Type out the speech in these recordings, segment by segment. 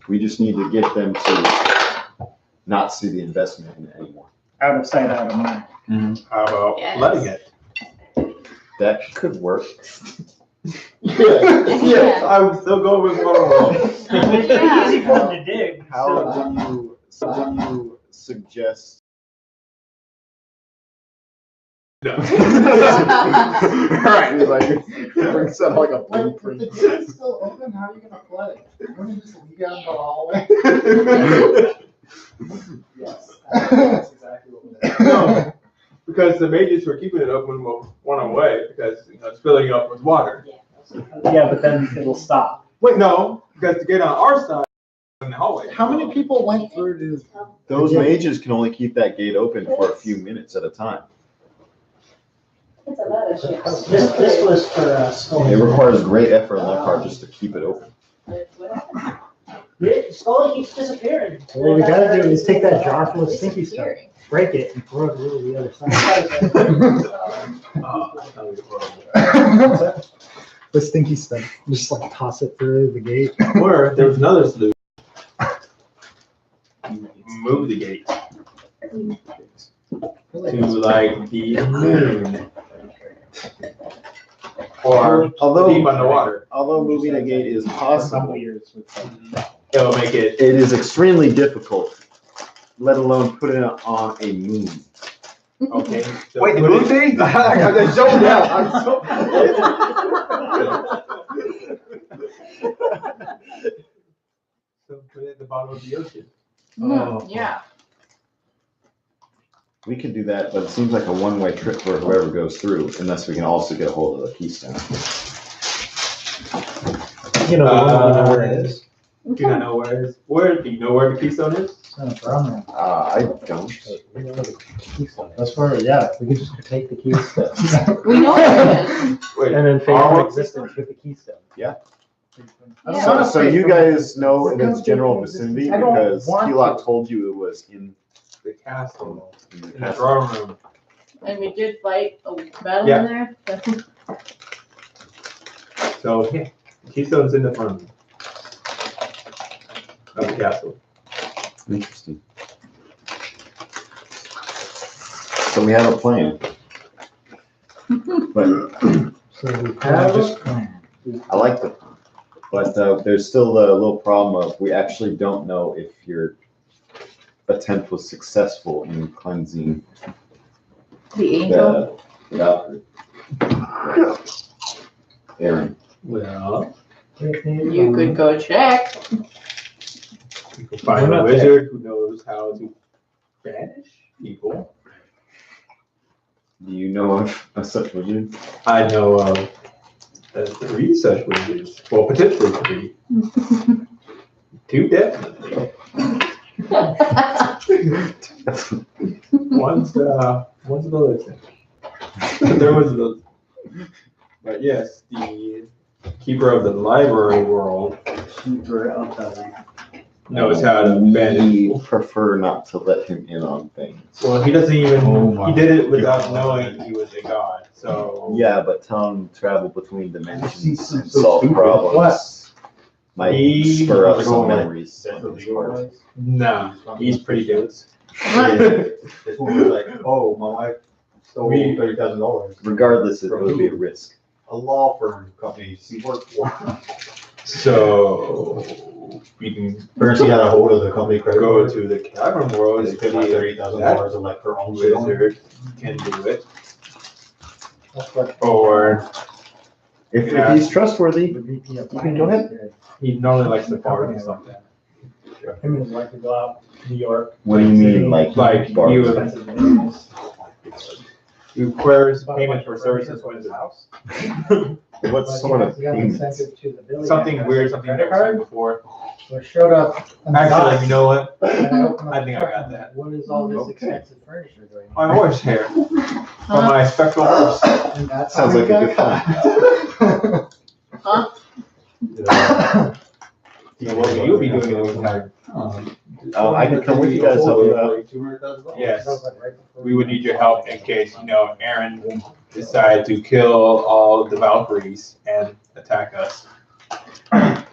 We just need to get them to not see the investment in it anymore. Out of sight, out of mind. How about letting it? That could work. Yeah, I'm still going with Waterworld. It's easy for them to dig. How do you suggest? No. Right, he's like, brings out like a Like, if blueprint. the gate's still open, how are you gonna play? Wouldn't you just leave out the hallway? Yes. That's exactly what we're doing. No, because the mages were keeping it open one away because it's filling up with water. Yeah, but then it'll stop. Wait, no, because to get on our side in the hallway. How many people went through to? Those mages can only keep that gate open for a few minutes at a time. It's a lot of shit. This was for Scully. It requires great effort on their part just to keep it open. Scully keeps disappearing. What we gotta do is take that jar full of stinky stuff, break it, and throw it over the other side. The stinky stuff. Just like toss it through the gate. Or there was another solution. Move the gate to like the moon. Or deep underwater. Although moving a gate is possible, It'll make it. it is extremely difficult, let alone put it on a moon. Okay. So Wait, the put moon it- thing? I got that shown down. I'm So put it at the bottom of the ocean. Yeah. We could do that, but it seems like a one-way trip for whoever goes through, unless we can also get a hold of the keystone. You know, the one we know where it is. Do you not know where it is? Where do you know where the keystone is? I don't. I don't. That's where, yeah, we could just take the keystone. We know where it is. Wait, And then fade our- from existence with the keystone. Yeah. So you guys know in its general vicinity I don't because want Keylok to. told you it was in the castle the in the castle. drawing room. And we did fight a battle Yeah. in there. So yeah, the keystone's in the front of the castle. Interesting. So we have a plan, but So we have this plan. I like the plan. But there's still a little problem of we actually don't know if your attempt was successful in cleansing The angel. the Valkyrie. Aaron. Well, You could go check. you can find a wizard who knows how to banish people. Do you know of such wizard? I know of three such wizards. Well, potentially three. Two definitely. One's the listen. There was the. But yes, the keeper of the library world knows how to banish. We prefer not to let him in on things. Well, he doesn't even. Oh my He did it without knowing he was a god. So Yeah, but tell him to travel between dimensions So and solve stupid. problems. What? Might He- spur up some memories. nah, he's pretty good. It's like, oh, my wife stole $30,000. Regardless, it would be a risk. A law firm company she worked for. So we can First, she had a hold of the company credit go card. to the cavern world They and paid see like if $30,000 of like her own shit on it. wizard can do it. Or If Yeah. he's trustworthy, You can go ahead. he normally likes to party or something. Him and his wife would go out to New York. what do you mean, like bar- you requires payment for services when it's house. What's sort of thing? Something weird, something I've seen before. So I showed up. on the Actually, dock, you know what? and I opened up I think the I got truck, that. What is all this Okay. expensive furniture doing? My horsehair from my spectral horse. And that's Sounds how we like a got good caught. So what will you be doing in the time? I can come with you guys, help you out. Yes, we would need your help in case, Aaron decided to kill all of the Valkyries and attack us.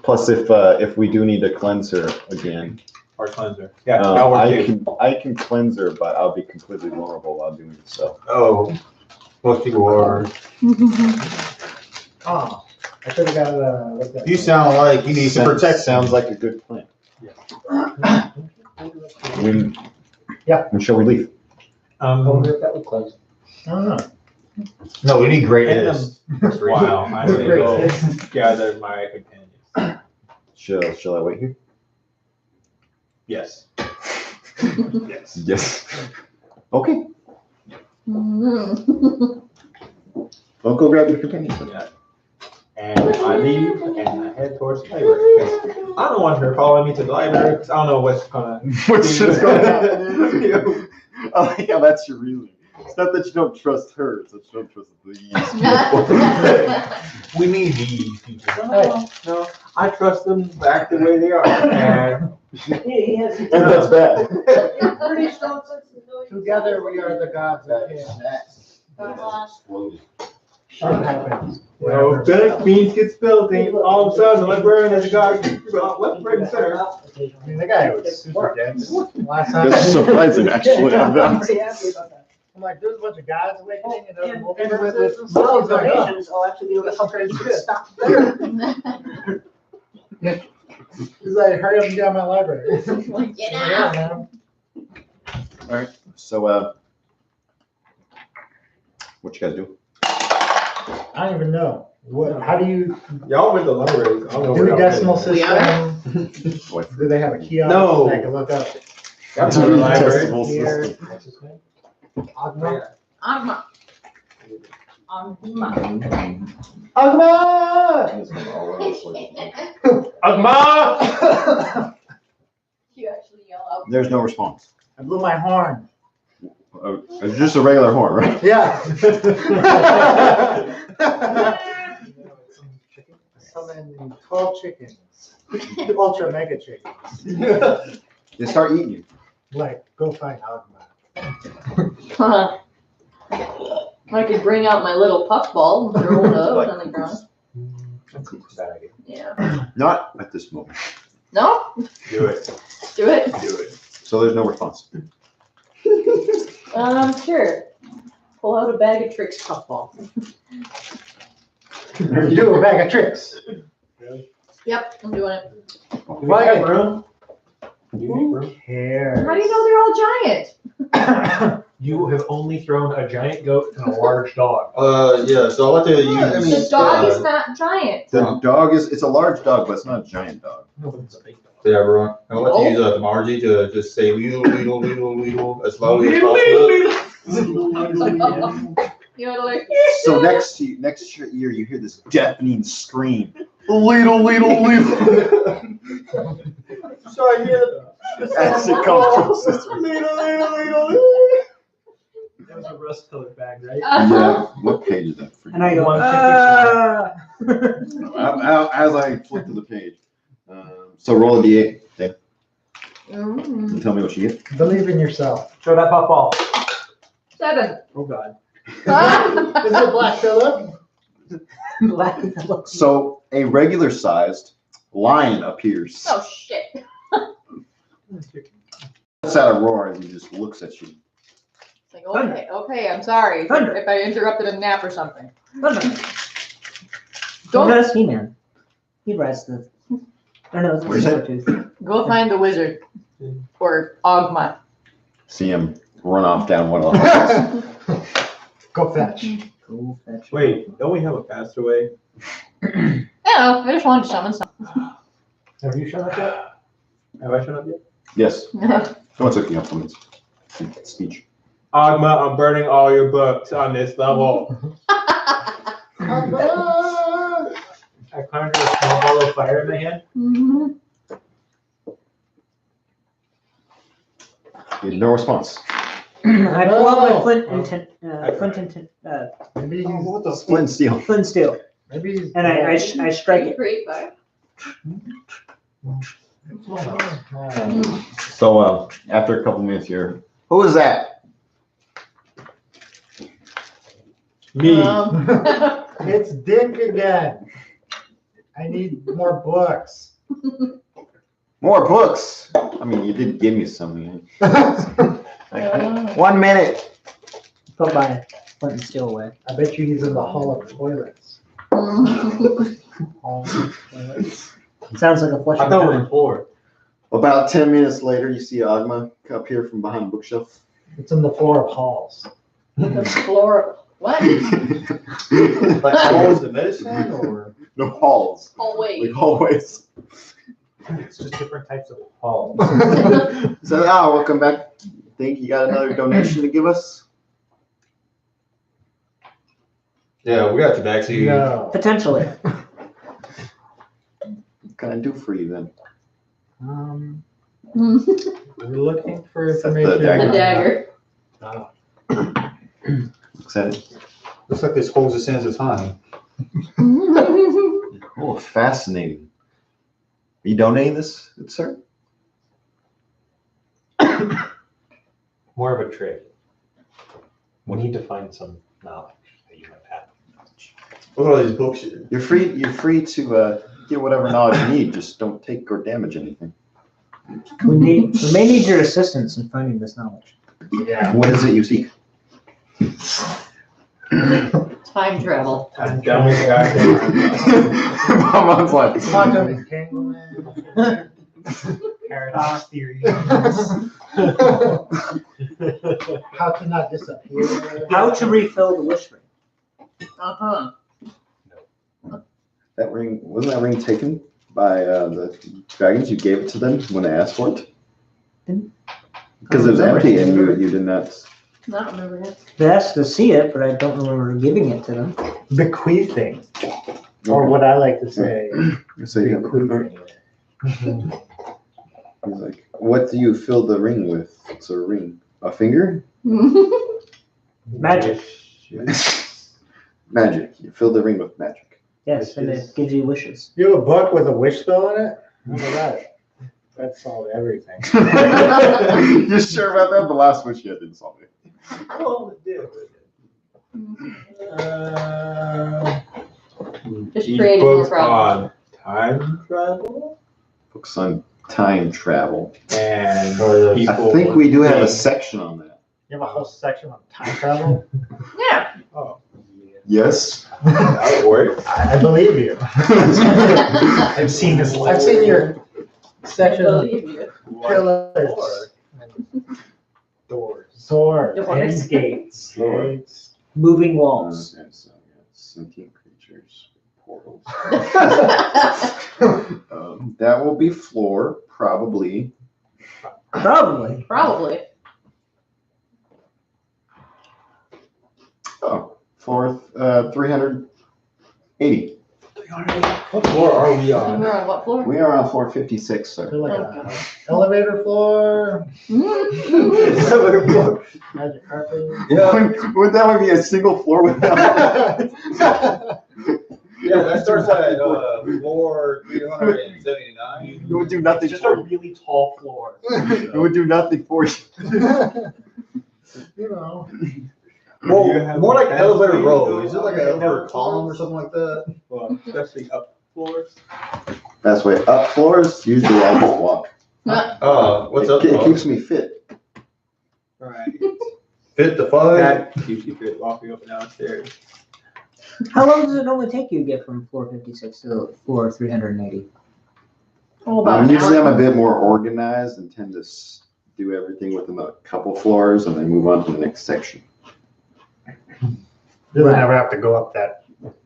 Plus, if we do need to cleanse her again, Or cleanser. Yeah, that works too. I can cleanse her, but I'll be completely vulnerable while doing so. Oh, most people are. Oh, I should have got, what's that? You sound like you need to protect Sounds like a good plan. When, Yeah. when shall we leave? I wonder if that would close. I don't know. No, we need greatness. Wow, I need to go gather my companions. Shall I wait here? Yes. Yes. Yes. Okay. Mhm. I'll go grab your companions. Yeah. And I leave and I head towards the library. 'Cause I don't want her following me to the library because I don't know what's gonna. What's going to happen? Oh, yeah, that's your reason. It's not that you don't trust her, it's that you don't trust these people. We need these people. No, I trust them back the way they are. And And that's bad. Pretty strong sense of humility. Together we are the gods of chaos. Shit happens. you know, if beans get spilled, then all of a sudden the librarian has a guy left, right, and center. I mean, the guy was super dense. Last time. That's surprising, actually. I'm pretty happy about that. I'm like, there's a bunch of guys awakening and And other with multiverses. some of these donations, I'll actually be able to help her stop there. He's like, hurry up and get out of my library. Get Yeah, out. man. Alright, so, what you guys do? I don't even know. What, how do you Y'all went to the library. I don't know do where a y'all decimal been. system? Boy. Do they have a kiosk No. that I can look up? That's not the library. Decimal Here. system. What's his name? Agma? Agma. Agma! You actually yell out. There's no response. I blew my horn. It's just a regular horn, right? Yeah. Summon 12 chickens. Ultra mega chickens. They start eating you. Like, go find Agma. I could bring out my little puffball and throw it out on the ground. Bad idea. Yeah. Not at this moment. No? Do it. Do it. Do it. So there's no response. Sure. Pull out a bag of tricks puffball. You do a bag of tricks. Yep, I'm doing it. Why? room? Do you make room? Cares. How do you know they're all giant? You have only thrown a giant goat and a large dog. Yeah, so I like to use. The dog is not giant. The dog it's a large dog, but it's not a giant dog. No, but it's a big dog. Yeah, everyone. I like to use the margin to just say weedle as slowly as possible. You know, like, So next year you hear this deafening scream. Leedle. So I hear As it comes from Sister. That was a rust-colored bag, right? Yeah. What page is that for you? And I go, 150. As I flip to the page. So roll a d8. Okay. mm, Tell me what you get. Believe in yourself. Throw that puffball. 7. Oh, God. Is it Black Phillip? So a regular sized lion appears. Oh, shit. Lets out a roar and he just looks at you. It's like, okay, I'm sorry Thunder. if I interrupted a nap or something. Don't Don't ask He-Man. He'd rise to the. I don't know. What is it? It's go find the wizard. Or Agma. See him run off down one of the houses. Go fetch. Go fetch. Wait, don't we have a faster way? I I just wanted to summon something. Have you shown up yet? Have I shown up yet? Yes. Someone's looking up someone's speech. Agma, I'm burning all your books on this level. I conjured a small ball of fire in my hand. Mhm. No response. I pull out my Maybe he's, What the flint and steel? flint steel, maybe he's. and I strike it. Create fire. So after a couple minutes here, who is that? Me. It's Dick again. I need more books. More books. I mean, you did give me some. Like, 1 minute. Put my flint and steel away. I bet you he's in the hall of toilets. Hall of toilets. Sounds like a flush. I thought it was the floor. About 10 minutes later, you see Agma up here from behind the bookshelf. It's in the floor of halls. The floor, what? Like, halls of medicine or? No halls. Hallway. Like hallways. It's just different types of halls. So, welcome back. Think you got another donation to give us? Yeah, we got you back. See, No. Potentially. What can I do for you then? We're looking for Is that the information. The dagger. Oh. Looks at it. looks like this holds a sense of time. Oh, fascinating. Are you donating this, good sir? More of a trade. We need to find some knowledge that you might have. Look at all these books here. You're free to get whatever knowledge you need. Just don't take or damage anything. We may need your assistance in finding this knowledge. Yeah. What is it you seek? Time travel. I'm done with that. Mom's like, Quantum entanglement. Paradox theory. How to not disappear. How to refill the wish ring. Uh-huh. that ring, wasn't that ring taken by the dragons? You gave it to them when they asked for it? Because it was empty and you did not. Not remember it. They asked to see it, but I don't remember giving it to them. Bequeathing. Or what I like to say, So you bequeathing. he's like, what do you fill the ring with? It's a ring. A finger? Magic. Magic. You fill the ring with magic. Yes, and it gives you wishes. You have a book with a wish spell in it? Look at that. That solved everything. You sure about that? The last wish you had didn't solve it. Well, it did. Just Each creating more book's problems. on time travel Books on time travel. and Or the- I think we do have a section on that. You have a whole section on time travel? Yeah. Oh. Yes. that would work. I believe you. I've seen this. I've seen your section on Believe you. pillars. Doors. Doors. And gates. Gates. Moving walls. Okay, so yeah, sentient creatures, portals. Probably. That will be floor, probably. Probably. Oh, floor 380. What floor are we We're on? on what floor? We are on floor 56, sir. Feel like an elevator floor. Magic carpet. Yeah, Would that would be a single floor without? yeah, that starts at floor 379. It would do nothing It's just for a you. really tall floor. It would do nothing for you. You know. Well, more like elevator row. Is it like an elevator column or something like that? Well, especially up floors. That's why up floors, usually I just walk. What's up, It Bob? keeps me fit. Right. Fit the fight. That keeps you fit walking up and down stairs. How long does it normally take you to get from floor 56 to floor 380? Oh, about an Usually I'm hour. a bit more organized and tend to do everything within a couple floors and then move on to the next section. You'll never have to go up that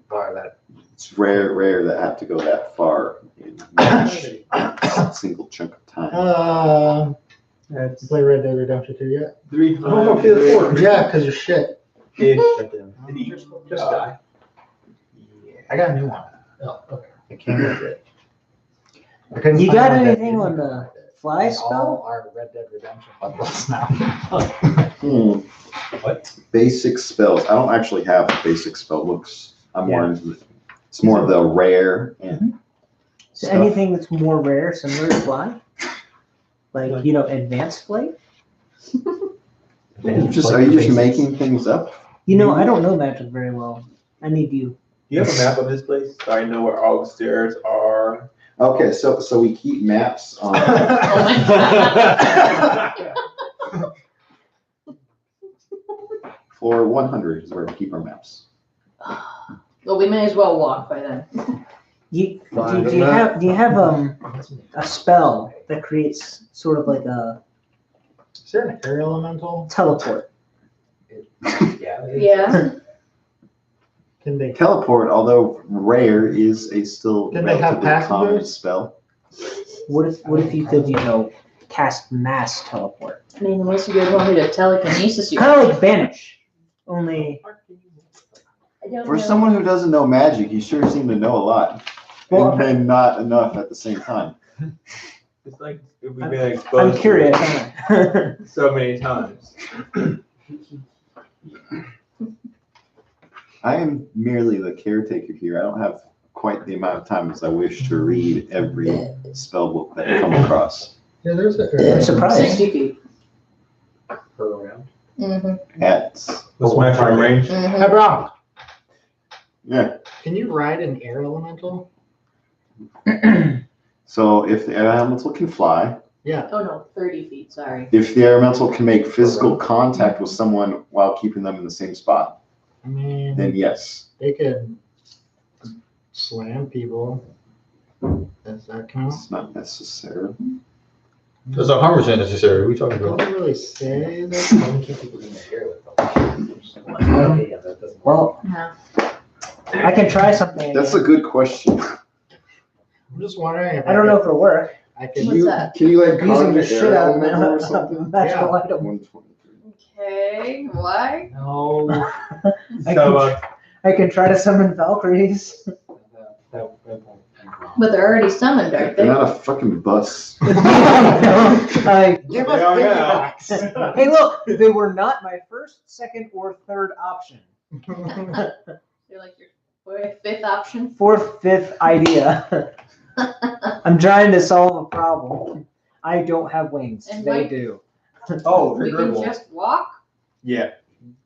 far. It's rare that I have to go that far in a single chunk of time. You play Red Dead Redemption 2 yet? 300. Oh, okay, the floor. Yeah, because you're shit. Just die. I got a new one. Oh, okay. It came with it. I couldn't You find got one that anything didn't on the have it. fly All spell? our Red Dead Redemption bundles now. What? Basic spells. I don't actually have basic spell books. I'm more into it's more of the rare and So stuff. anything that's more rare, similar to fly? Like, advanced flight? Are you just making things up? I don't know magic very well. I need you. you have a map of this place? So I know where all the stairs are. Okay, so we keep maps on. Oh my God. Floor 100 is where we keep our maps. Well, we may as well walk by then. Do you have a spell that creates sort of like a Is there an air elemental? teleport? Yeah. Can they? Teleport, although rare, is a still Can they have relatively common passengers? spell. What if you could, cast mass teleport? I mean, unless you guys want me to telekinesis you. Kind of like banish, only I don't For know. someone who doesn't know magic, you sure seem to know a lot. Well, And then not enough at the same time. It's like if we've been exposed I'm curious. to it so many times. I am merely the caretaker here. I don't have quite the amount of time as I wish to read every spell book that I come across. Yeah, there's a. I'm surprised. 60 feet. Per round. Mm-hmm. At What's my frame range? Mm-hmm. Hey, Brown, yeah. can you ride an air elemental? So if the air elemental can fly, Yeah. Oh no, 30 feet, sorry. if the air elemental can make physical contact with someone while keeping them in the same spot, I mean, then yes. they could slam people. Does that count? It's not necessary. That's 100% necessary. We talking I about? don't really say that. How keep people in the air with them? Yeah, that doesn't. Well, No. I can try something. That's a good question. I'm just wondering if I don't know if it'll work. I Can could. What's that? Can you like Using carve the an shit air out of elemental or a something? magical item. 123. Okay, why? No. I So, can, I can try to summon Valkyries. That won't. But they're already summoned, aren't They're they? not a fucking bus. Like, Give They are now. piggybacks. hey, look, they were not my first, second, or third option. They're like your fifth option. Fourth, fifth idea. I'm trying to solve a problem. I don't have wings. And They Mike- do. oh, We can just walk. Yeah.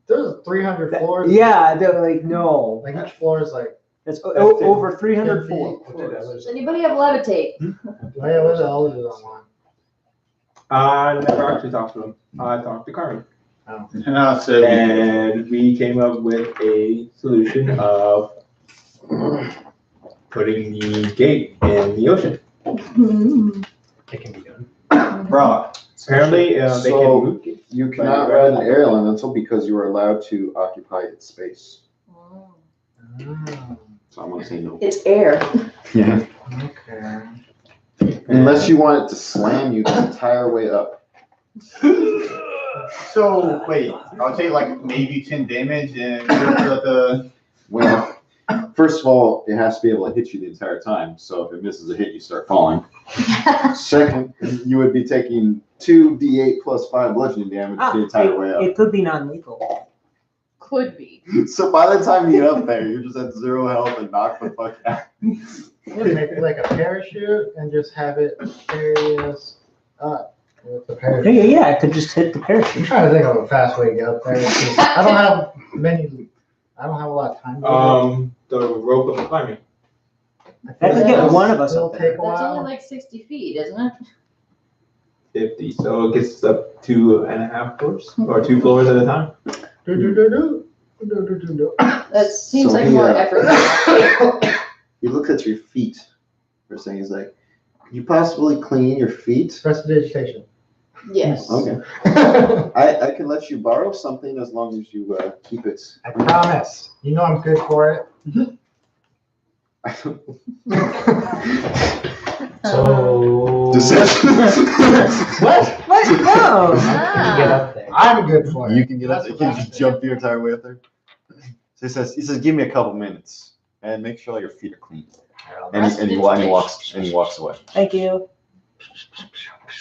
There's 300 floors. Yeah, they're like, no. Like each floor is like. That's That's over 300 10 floors. Does anybody have levitate? Oh yeah, where's the elevator online? I never actually talked to them. I talked to Carmen. And I said, And we came up with a solution of putting the gate in the ocean. It can be done. Bro, Apparently, they So- can move it. you cannot ride an air elemental because you are allowed to occupy its space. So I'm gonna say no. It's air. Yeah. Okay. Unless you want it to slam you the entire way up. so wait, I'll take like maybe 10 damage and the. Well, first of all, it has to be able to hit you the entire time. So if it misses a hit, you start falling. Second, you would be taking 2d8 plus 5 bludgeoning damage the entire way up. It could be non-lethal. Could be. So by the time you get up there, you're just at 0 health and knocked the fuck out. Make it like a parachute and just have it carry us up with the parachute. Yeah, I could just hit the I'm parachute. trying to think of a fast way to get up there. I don't have a lot of time. The rope of climbing. That could get one of us It'll up take there. a That's only while. like 60 feet, isn't it? 50. So it gets up 2.5 floors or 2 floors at a time. Do. That seems So like he, more uh, effort. He looks at your feet. First thing he's like, "Can you possibly clean your feet?" Prestidigitation. Yes. Okay. I can let you borrow something as long as you keep it. I promise. You know I'm good for it. So. Deception. What? What? No. You can get Ah. up there. I'm good for it. You can get up. That's You what can I'm just saying. jump the entire way up there. So he says, "Give me a couple minutes and make sure your feet are clean." And he walks away. Thank you.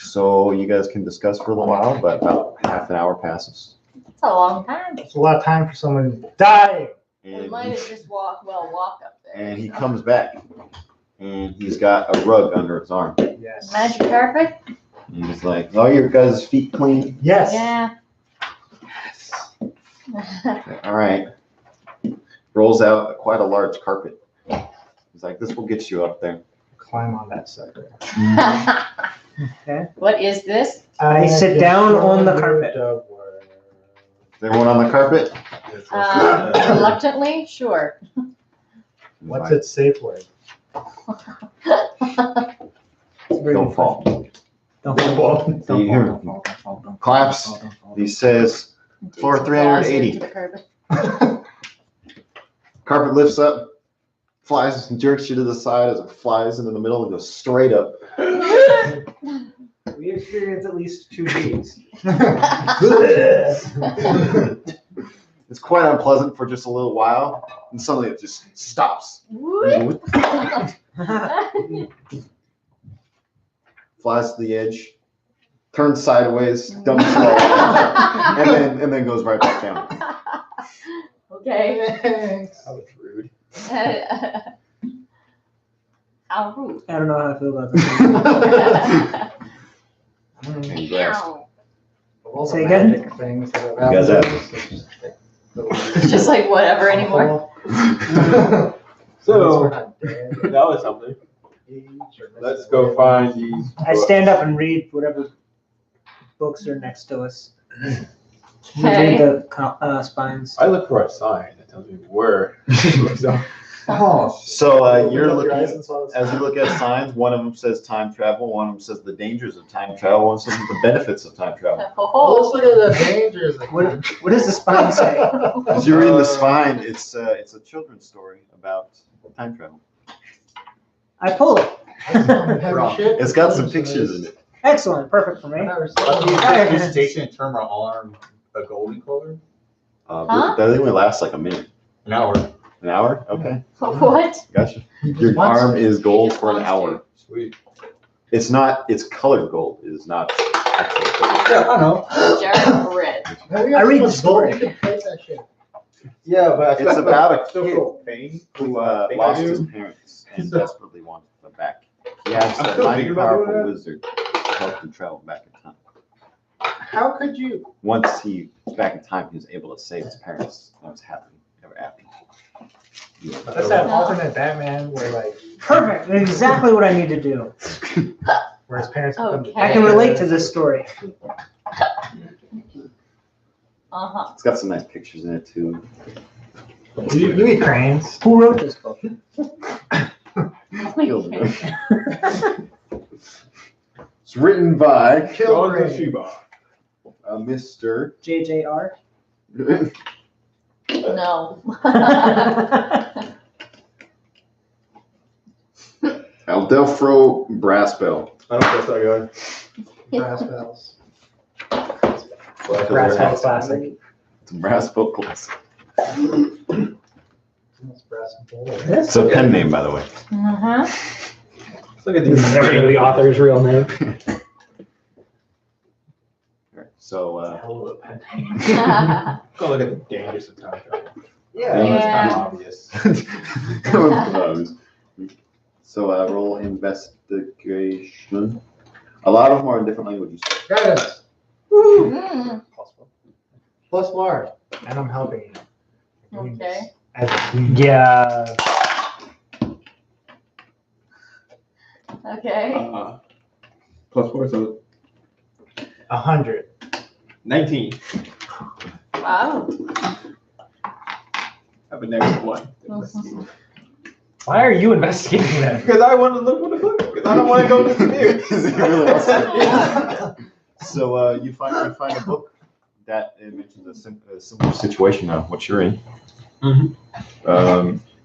So you guys can discuss for a little while, but about half an hour passes, That's a long time. It's a lot of time for someone to die. We and might have just walk up there. and he comes back, and he's got a rug under his arm. Yes. Magic carpet? And he's like, "Oh, your guys' feet clean? Yes. Yeah. All right. rolls out quite a large carpet. He's like, "This will get you up there." Climb on that sucker. Okay. What is this? I sit down on the carpet. Is everyone on the carpet? Reluctantly, sure. What's its safe word? Don't fall. Don't fall. Do you Don't hear fall. me? Don't fall. Don't fall. Claps. Don't fall, don't fall. He says, Floor Dig some 380. flowers into the carpet. carpet lifts up, flies and jerks you to the side as it flies into the middle and goes straight up. We experience at least 2 Gs. It's quite unpleasant for just a little while, and suddenly it just stops. Flies to the edge, turns sideways, dumps low, and then goes right back down. Okay. That was rude. How rude. I don't know how I feel about this. And grass. All Say the again? magic things that You guys have have- It's just like whatever anymore. So, we're not dead. that was something. Let's go find these. I stand up and read whatever books are next to us. We read the spines. I look for a sign that tells me where. So you're Open up your eyes looking, and saw the as you look at signs, one of them says time travel, one of them says the dangers of time travel, one says the benefits of time travel. Oh, let's look at the dangers. What does the spine say? As you read the spine, it's a children's story about time travel. I pull it. It's got some pictures in it. Excellent. Perfect for me. Presentation and term are all a golden color? Huh? That only lasts like a minute. An hour. An hour? Okay, What? gotcha. Your arm is gold for an hour. Sweet. It's not, it's colored gold. It is not actual gold. Yeah, I know. Jar of red. I read the story. Yeah, but It's about a still kid feel pain. who lost his parents and desperately wanted them back. He has I'm a still mighty thinking about doing powerful that. wizard to help him travel back in time. How could you? Once he was back in time, he was able to save his parents. That was happy ever after. Let's have alternate Batman where like Perfect. That's exactly what I need to do. where his parents become Okay. I can relate to this story. Uh-huh. It's got some nice pictures in it too. You eat cranes. Who wrote this book? It's written by Kill Going to cranes. Shiba. Mr. JJR. No. Aldelfro Brassbell. I don't trust that guy. Brass bells. But Brass I bell feel classic. It's a Brassbell classic. It's brass bowl. It's a pen name, by the way. Uh-huh. Let's look at these. Never gonna be the author's real name. Alright, so, Go look at the dangers of time travel. Yeah. That's kind of obvious. So, roll investigation. A lot of them are in different languages. Guidance. Mm, Plus Mark. And I'm helping you. okay. Yeah. Okay. Plus 4, so 100. 19. Wow. Have a next one. Mhm. Why are you investigating that? Because I want to look what the fuck. Because I don't want to go disappear. He really wants to. So you find a book that mentions a similar situation of what you're in. Mhm.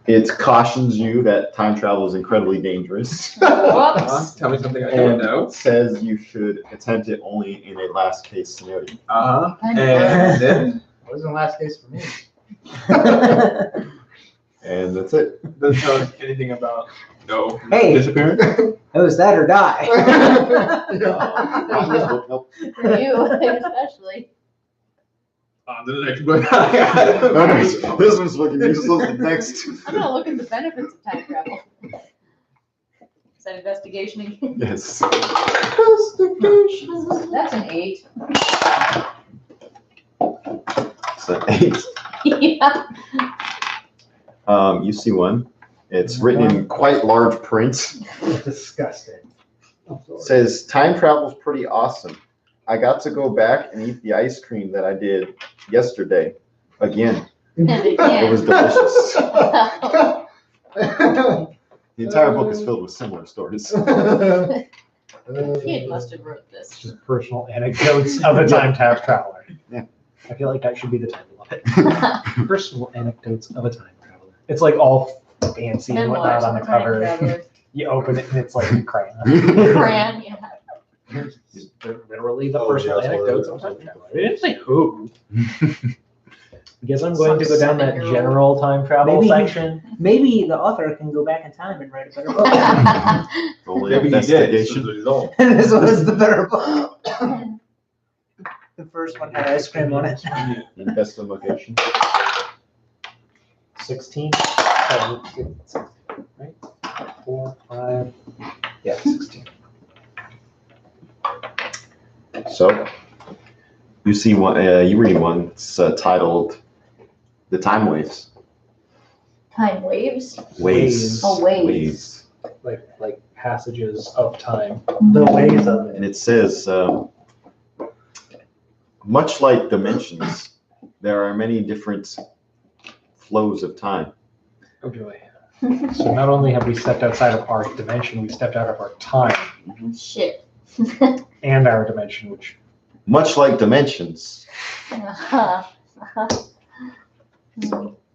It cautions you that time travel is incredibly dangerous. Whoops. Tell me something I don't And know. says you should attempt it only in a last case scenario. And then What was the last case for me? And that's it. doesn't tell us anything about Hey. disappearing. It was that or die. Not this book, nope. For you, especially. On to the next book. This one's fucking useless. Next. I'm gonna look at the benefits of time travel. Is that investigation again? Yes. That's an 8. So 8. Yeah. You see one. It's written in quite large print. Disgusting. It says, time travel's pretty awesome. I got to go back and eat the ice cream that I did yesterday. Again. And It again. was delicious. The entire book is filled with similar stories. Kid must have wrote this. Just personal anecdotes of a time traveler. Yeah. I feel like that should be the title of it. Personal anecdotes of a time traveler. It's like all fancy and whatnot on the cover. You open it and it's like a crayon. Crayon, yeah. Here's literally the Oh, personal yeah, anecdotes of a time traveler. It didn't say who. I guess I'm going to Some go down that 7-year-old. general time travel Maybe- section. Maybe the author can go back in time and write a better book. Only Maybe he did. investigation. Result. This was the better book. The first one had ice cream on it. Investigation. 16. Oh, 16, right? 4, 5. Yeah, 16. So, you see one, you read one, it's titled The Time Waves. Time waves. Waves. Oh, waves. Like passages of time. The ways of And it. it says, much like dimensions, there are many different flows of time. Oh joy. So not only have we stepped outside of our dimension, we stepped out of our time Shit. and our dimension, which Much like dimensions,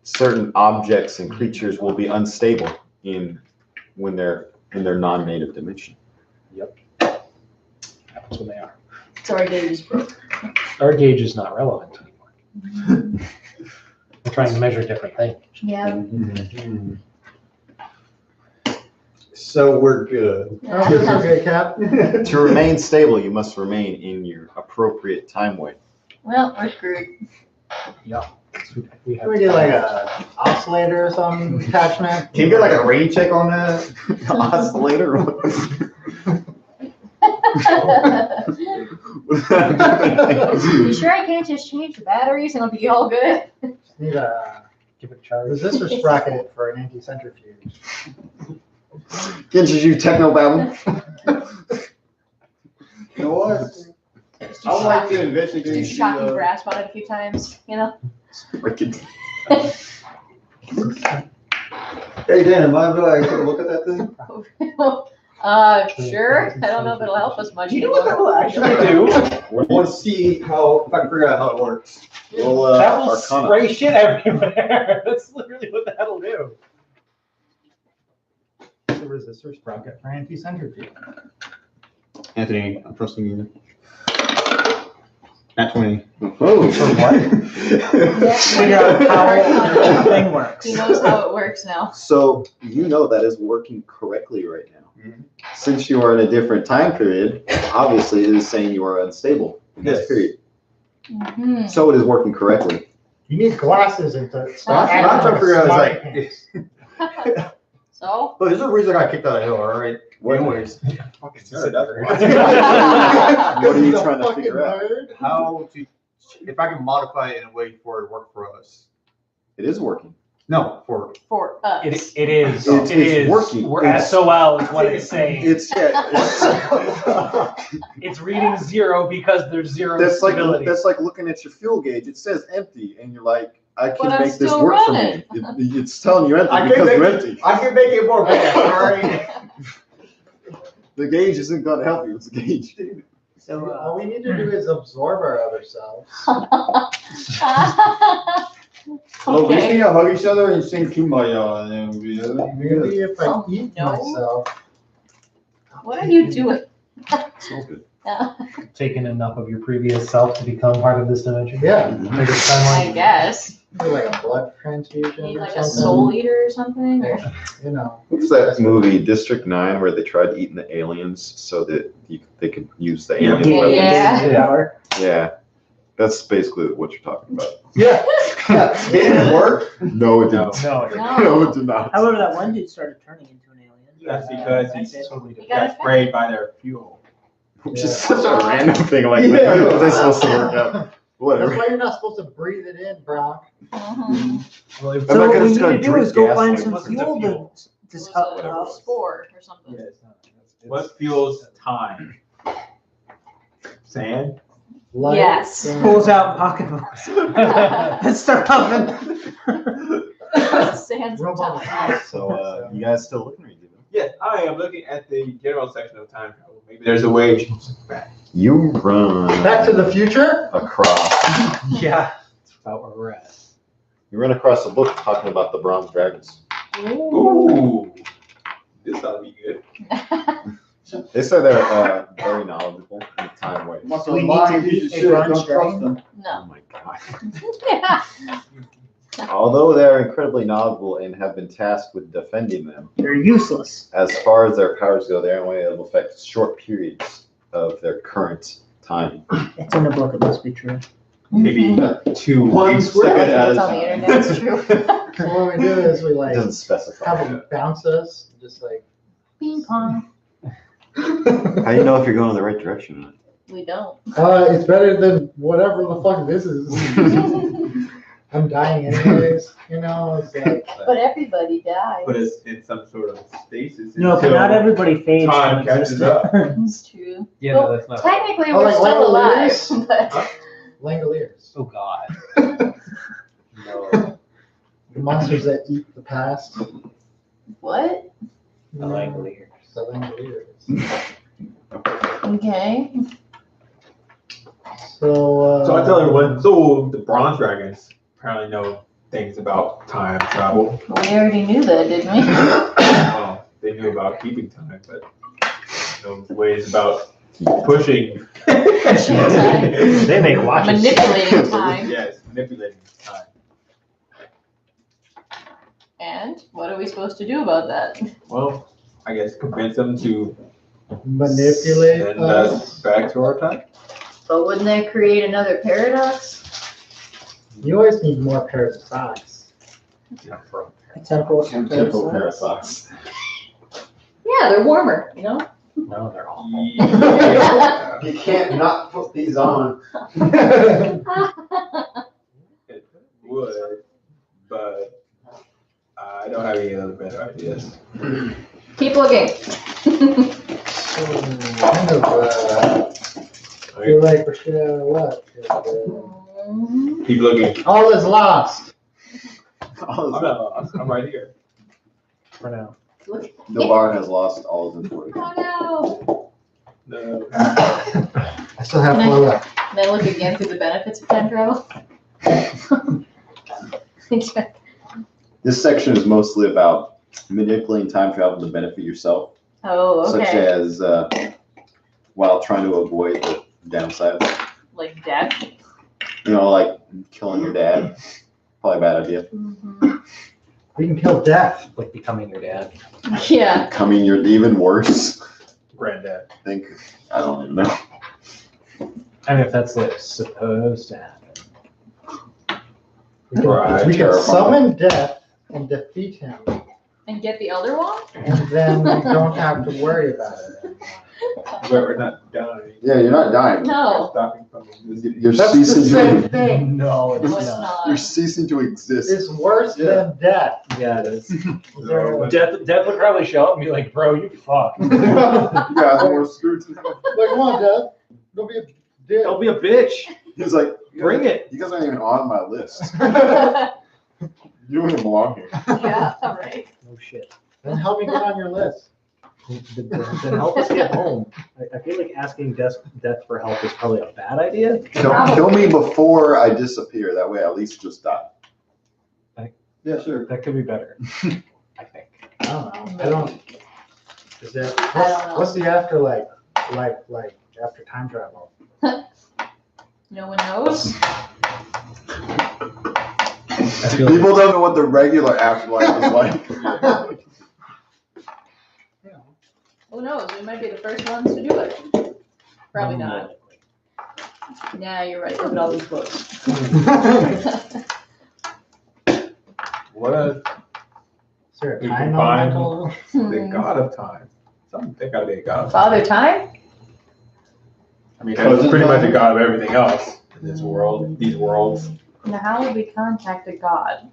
certain objects and creatures will be unstable when they're in their non-native dimension. happens when they are. So our gauge is broke. Our gauge is not relevant anymore. We're trying to measure different things. Yeah. So we're good. Okay, Cap. To remain stable, you must remain in your appropriate time wave. Well, we're screwed. We Can we do like a oscillator or some attachment? Can you get like a rain check on that? Oscillator. You sure I can't just change the batteries and it'll be all good? Need a give it a charge. resistor sprocket for an anti-centrifuge. Can't you do techno babble? You know what? Just do I would like shock- to investigate. do shock and grasp on it a few times, you know? Hey Dan, mind if I take a look at that thing? Sure. I don't know if it'll help us much. Do you know what that anymore. will actually do? I want to see how, if I can figure out how it works. Well, That will Arcana. spray shit everywhere. That's literally what that'll do. The resistor sprocket for anti-centrifuge. Anthony, I'm trusting you. At 20. Oh, Figure out how the thing works. He knows how it works now. So you know that is working correctly right now. Mhm. Since you are in a different time period, obviously it is saying you are unstable in this Yes. period. Mhm. So it is working correctly. You need glasses and to I'm start trying acting to figure out, like is smart So, Look, there's a reason I got kicked out of Hill, alright? What- Anyways. What are you trying to figure out? How to, if I can modify it in a way for it to work for us. It is working. No, for, for us. It is. It's It is working. We're It's- SOL is what it's saying. It's It's reading 0 because there's 0 that's like stability. looking at your fuel gauge. It says empty, and you're like, I can But I'm make this still work running. for me. It's telling you empty I can because make you're it- empty. I can make it more bad, alright? The gauge isn't gonna help you. It's the gauge. So all we need to do is absorb our other selves. Well, we Okay. need to hug each other and sing Kumbaya, and then we'll be Maybe if I Oh, eat no. myself. What are you doing? Smells good. Taken enough of your previous self to become part of this dimension. Yeah, Or this timeline. I guess. do like a blood transfusion Need or like a something. soul eater or something? Or- You know. What was that movie, District 9, where they tried eating the aliens so that they could use the alien Yeah. weapons? Yeah. Yeah. That's basically what you're talking about. Yeah, yeah, did it work? No, it didn't. No. No. No, it did not. However, that one dude started turning into an alien. That's because That's he's it. Totally You different. gotta got sprayed by their fuel. Which is such a random thing. Like, Yeah. how are they supposed to work out? Whatever. That's why you're not supposed to breathe it in, Brock. Mhm. Well, if- So I'm not what gonna we need start to do drink is go gas find like some what's the fuel fuel? to Was help it it a out. spore or something? Yes. it's- What fuels time? Sand? Light Yes. and- Pulls out pocketbooks. Let's start huffing. Sands of Robot. time. So, you guys still looking at you? Yes, I am looking at the general section of time travel. Maybe there's a way. You run Back to the future? across. Yeah, that's about where we're at. You run across a book talking about the bronze dragons. Ooh, this ought to be good. They say they're very knowledgeable in time ways. We need to beat a bronze dragon. Oh No. my god. Yeah. Although they are incredibly knowledgeable and have been tasked with defending them, They're useless. as far as their powers go, they are only able to affect short periods of their current time. It's in the book. It must be true. Maybe 2 One weeks. second at a It's on the time. internet, it's true. So what we do is we It like doesn't specify. have them bounce us, just like. Ping pong. How do you know if you're going in the right direction? We don't. It's better than whatever the fuck this is. I'm dying anyways, you know, it's like. But everybody dies. Put us in some sort of stasis. No, but until not everybody fades time from catches up. It's true. Yeah, Well, no, that's not. Technically, Oh, we're like still alive, Langoliers? but Langoliers. Oh God. No. The monsters that eat the past. what? The Langoliers. The Langoliers. Okay. So So I tell everyone, so the bronze dragons apparently know things about time travel. We already knew that, didn't we? Well, they knew about keeping time, but no ways about pushing. They make watches. Manipulating time. Yes, manipulating time. And what are we supposed to do about that? Well, I guess convince them to manipulate send us. us back to our time. But wouldn't that create another paradox? You always need more pairs of socks. Temple. Typical pair of socks. Yeah, they're warmer, you know? No, they're awful. Yeah. You can't not put these on. It would, but I don't have any other better ideas. Keep looking. So, kind of, feel like we're shit out of luck. Keep looking. All is lost. I'm not lost. I'm right here. For now. The bar has lost all of its worth. Oh No. I still have 4 left. no. Then look again through the benefits of time travel. This section is mostly about manipulating time travel to benefit yourself, Oh, such okay. as while trying to avoid the downsides. Like death. You know, like killing your dad. Probably a bad idea. Mm-hmm. We can kill death. Like becoming your dad. Yeah. Coming, you're even worse. Granddad. I think. I don't even know. I mean, if that's like supposed to happen. Right. We can Terrifying. summon death and defeat him, And get the other one? and then we don't have to worry about it. But we're not dying. Yeah, you're not dying. No. Stopping from You're That's the ceasing same to. thing. No, No, it's not. You're ceasing to exist. It's worse Yeah. than death. Yeah, it is. Is there a- Death would probably show up and be like, bro, you fucked. You guys are more screwed. Like, come on, death. Don't be a dick. Don't be a bitch. He's like, Bring it. You guys aren't even on my list. You don't even belong here. Yeah, all right. No shit. Then help me get on your list. Then help us get home. I feel like asking death for help is probably a bad idea. Kill me before I disappear. That way, I at least just die. Yeah, sure. That could be better. I think. I don't know. I don't. Is there? I don't know. What's the afterlife like after time travel? No one knows? I feel People don't know what the regular afterlife is like. Who knows? We might be the first ones to do it. Probably not. Nah, you're right. Look at all these books. What if Is there a We time combine- elemental? the god of time? Something they gotta be a god of time. Father Time? I mean, that's pretty much a god of everything else. in this world, these worlds. Now, how would we contact a god?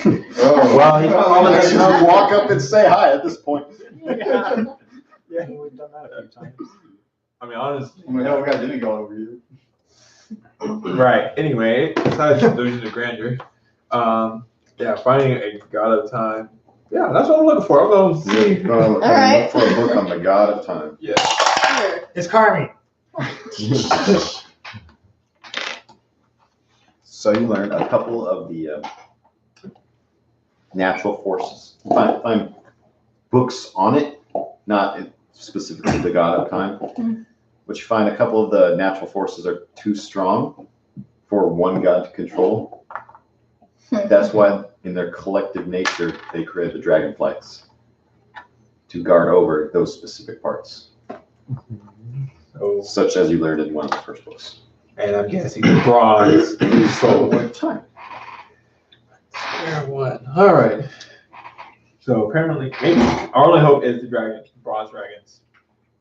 Oh, Well, he probably just walk up and say hi at this point. Yeah. Yeah, we've done that a few times. I mean, honestly. Oh my God, we got Jimmy going over here. Right. Anyway, besides delusion of grandeur, yeah, finding a god of time. Yeah, that's what I'm looking for. I'm going to see. All right. Look for a book on the God of Time. Yeah. Sure. It's Carmi. So you learned a couple of the natural forces. Find books on it, not specifically the God of Time, but you find a couple of the natural forces are too strong for one god to control. That's why in their collective nature, they created the dragonflights to guard over those specific parts, So, such as you learned in one of the first books. and I'm guessing the bronze. So one time. Fair one. All right. So apparently, maybe our only hope is the bronze dragons.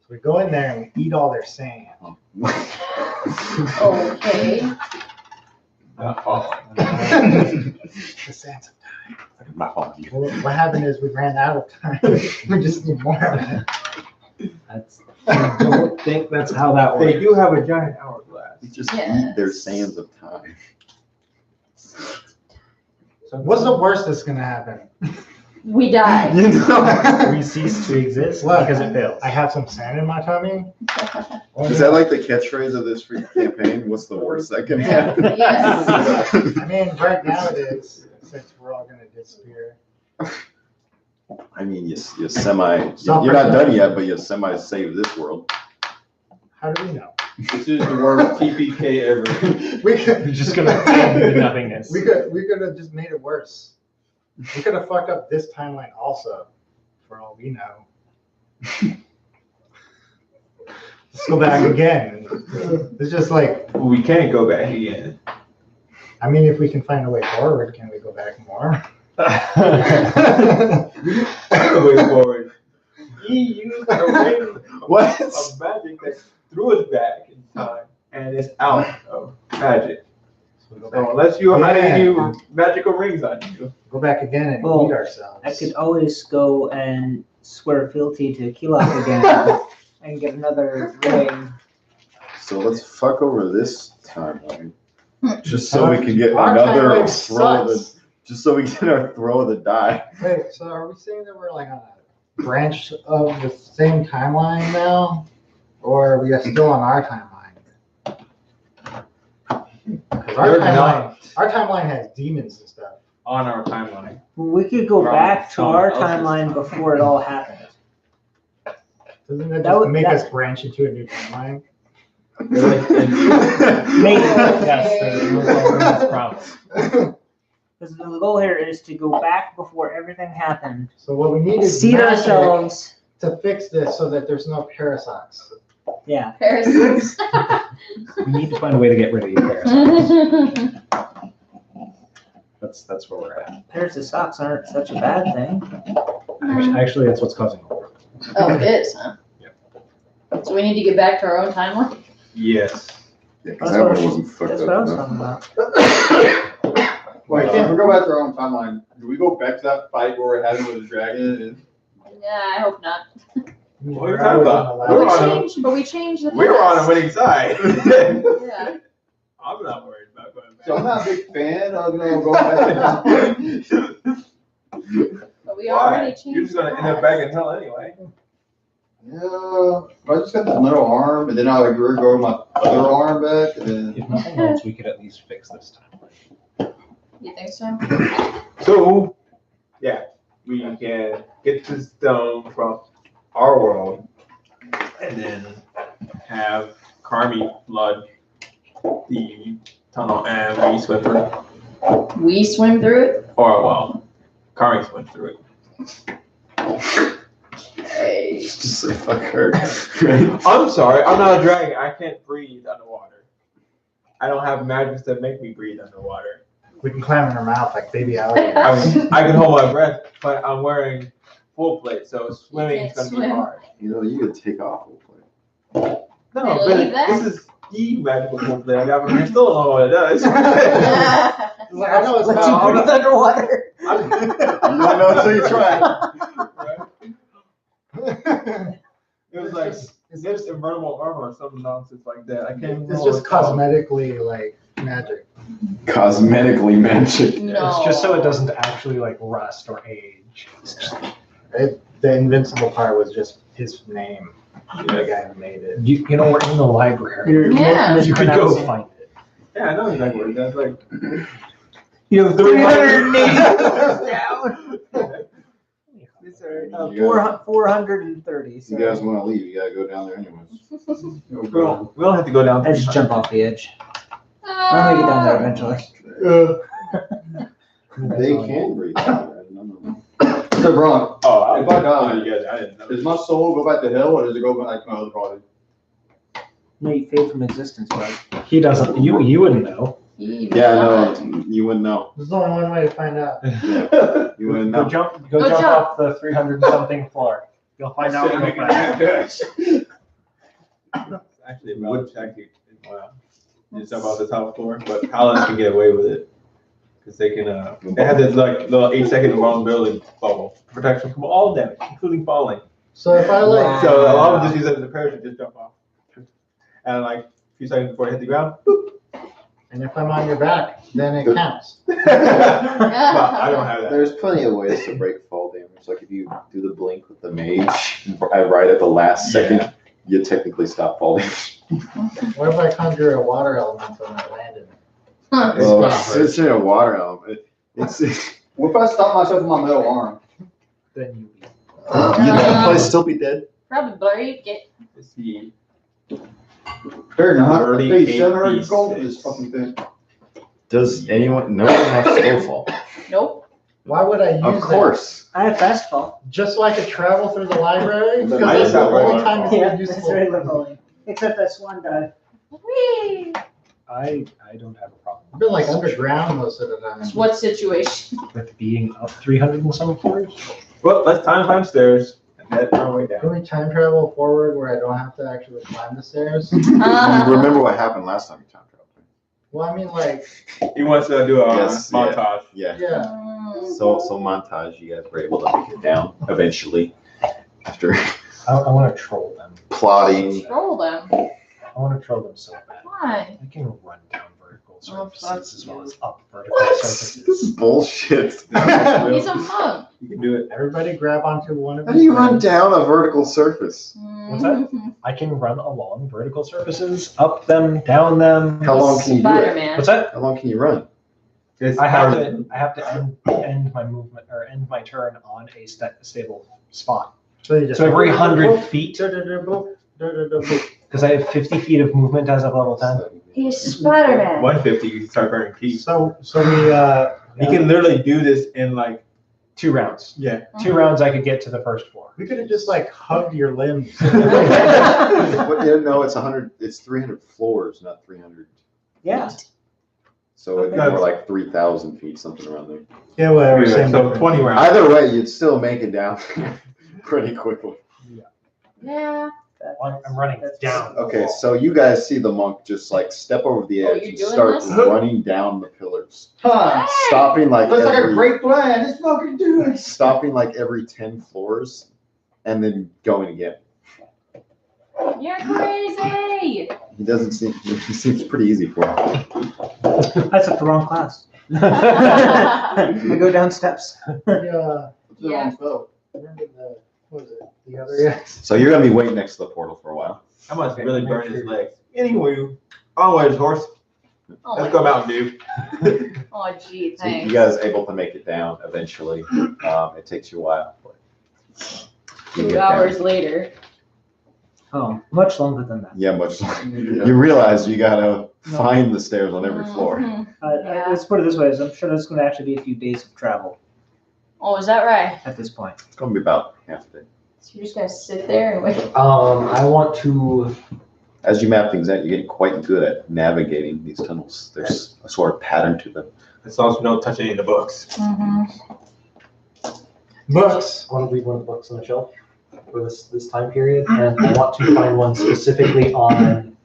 So we go in there and we eat all their sand. Okay. Not following. The sands of time. I'm not following you. Well, what happened is we ran out of time. We just need more of it. I don't think that's how that They works. do have a giant hourglass. You just Yes. eat their sands of time. So what's the worst that's gonna happen? We die. You know? We cease to exist What? because it fails. I have some sand in my tummy. Is that like the catchphrase of this free campaign? What's the worst that can happen? Yes. I mean, right now it is, since we're all gonna disappear. I mean, you you're not done yet, but you semi saved this world. How do we know? This is the worst TPK ever. We You're could, just gonna fall into nothingness. we could have just made it worse. We could have fucked up this timeline also, for all we know. Let's go back again. It's just like, We can't go back again. I mean, if we can find a way forward, can we go back more? Way forward. He used a ring What? of magic that threw us back in time, and it's out of magic. So unless you have any magical rings on you. Go back again and Well, eat ourselves. I could always go and swear fealty to Kilok again and get another ring. So let's fuck over this timeline, just so we can get Our another timeline throw of the, sucks. just so we get our throw of the die. Wait, so are we saying that we're like on a branch of the same timeline now? Or are we still on our timeline? Because We're not our timeline has demons and stuff. on our timeline. We could go From back to someone our else's timeline before it all happened. Doesn't that That just would- make that- us branch into a new timeline? Maybe. Yes, the most problem. Because the goal here is to go back before everything happened, So what we need is seat magic ourselves. to fix this so that there's no parasox. Yeah. Parasites. We need to find a way to get rid of these parasites. That's where we're at. Pairs of socks aren't such a bad thing. Actually, that's what's causing the work. Oh, it is, huh? So we need to get back to our own timeline? Yes. Yeah, because that one wasn't fucked That's what I was up. talking about. Well, if we go back to our own timeline, do we go back to that fight where we're having with the dragon? Yeah, I hope not. What are you talking about? But We're we on changed, but we changed the past. We were on a winning side. Yeah. I'm not worried about going back. So I'm not a big fan of, going back to But we Why? already changed. You're just gonna the end up past. back in hell anyway. Yeah, but I just got this little arm, and then I would grow my other arm back, and then If nothing else, we could at least fix this time. You think so? So, yeah, we can get the stone from our world and then have Carmi flood the tunnel and we swim through it. We swim through it? Or, well, Carmi swims through it. Hey. Just say fuck her. I'm sorry, I'm not a dragon. I can't breathe underwater. I don't have magics that make me breathe underwater. We can climb in her mouth like baby alligators. I mean, I can hold my breath, but I'm wearing full plate, so swimming is can't gonna be swim. hard. You know, you could take off. We'll play. No, They but leave that? this is the magical book that I got from here. Still don't know what it does. Like, I know it's Let's you about breathe underwater. You don't know until you try. It was like, is this invertible armor or some nonsense like that? I can't remember. It's what just called. cosmetically like magic. Cosmetically magic. No. It's just so it doesn't actually like rust or age. The invincible part was just his name. The guy who made it. You know, we're in the library. Yeah. You could go find it. Yeah, I know exactly what it does. Like, You have 380 down. it's a- You guys- 430. You guys want to leave, you gotta go down there anyways. we don't have to go down. I just jump off the edge. I'll make it down there eventually. They can breathe down there. No, no, no. So, bro, Oh, I If I die, you guys, I didn't know. does my soul go back to hell or does it go back to my other body? No, you fade from existence, bud. He doesn't. You wouldn't know. Yeah, no, you wouldn't know. There's only one way to find out. You wouldn't Go know. jump. Go Go jump jump. off the 300 something floor. You'll find out. real fast. Actually, about actually, wow. You jump off the top floor, but Paladins can get away with it. Because they can, they have this like little 8-second invulnerability bubble. Protection from all damage, including falling. So if I like, So a lot of them just use it as a parachute, just jump off. And like a few seconds before they hit the ground, boop. and if I'm on your back, then it counts. But I don't have that. There's plenty of ways to break fall damage. Like if you do the blink with the mage, right at the last second, you technically stop fall damage. What if I conjure a water elemental and I landed? Well, it's in a water element. It's What if I stop myself with my metal arm? Then you. you that place still be dead. Probably break it. Let's see. Fair enough. I 38 paid 700 gold for pieces. this fucking thing. Does anyone? No one has snowfall. Nope. Why would I use Of course. I have fast fall. that? Just so I could travel through the library? But Because I that's the just got only regular time it's fall. been That's useful. regular falling. Except that swan dive. Whee! I don't have a problem I've been like underground most of the time. What situation? with being up 300 and some floors. Well, let's climb stairs and head our way Can down. we time travel forward where I don't have to actually climb the stairs? Remember what happened last time you time traveled? Well, I mean, like, He wants to do a Yes, yeah. montage. Yeah. yeah. So montage, you guys were able to make it down eventually after I want to troll them. plotting. Troll them. I want to troll them so bad. Why? I can run down vertical Oh, surfaces fuck as well you. as up vertical What? This surfaces. is bullshit. He's a monk. You can do it. Everybody grab onto one of How these do you run things. down a vertical surface? What's that? I can run along vertical surfaces, up them, down them. How long can you do it? Spider-Man. What's that? How long can you run? It's I have hard. to end my movement or end my turn on a stable spot. So you just So every 100 feet, feet. because I have 50 feet of movement as of level 10. He's Spider-Man. 150, you can start burning teeth. So we You can literally do this in like, 2 rounds. yeah. 2 rounds, I could get to the first floor. we could have just like hugged your limbs. But no, it's 100. It's 300 floors, not 300. Yeah. So it'd be more like 3,000 feet, something around there. Yeah, whatever. So Same difference. 20 rounds. Either way, you'd still make it down pretty quickly. Yeah. I'm running down. Okay, so you guys see the monk just like step over the Oh, edge you're and doing start this? running down the pillars, Huh. stopping like Looks like a every, great plan. Let's fucking do it. stopping like every 10 floors, and then going again. You're crazy. He doesn't seem. He seems pretty easy for him. I took the wrong class. I go down steps. Yeah. Yeah. Remember the, what was it? The other guy? So you're gonna be waiting next to the portal for a while. I must really burn his legs. Anyway, onwards, horse. Oh, Let's my go Mountain Dew. Oh, gee, So you thanks. guys are able to make it down eventually. It takes you a while. But you 2 get down. hours later. Oh, much longer than that. Yeah, much. You realize you gotta find the stairs on every floor. Mhm. Yeah. Let's put it this way: is I'm sure there's going to actually be a few days of travel Oh, is that right? at this point. It's gonna be about half a day. So you're just gonna sit there and wait? I want to. As you map things out, you're getting quite good at navigating these tunnels. There's a sort of pattern to them. It's also no touching in the books. Mm-hmm. Books. I want to leave one of the books on the shelf for this time period, and I want to find one specifically on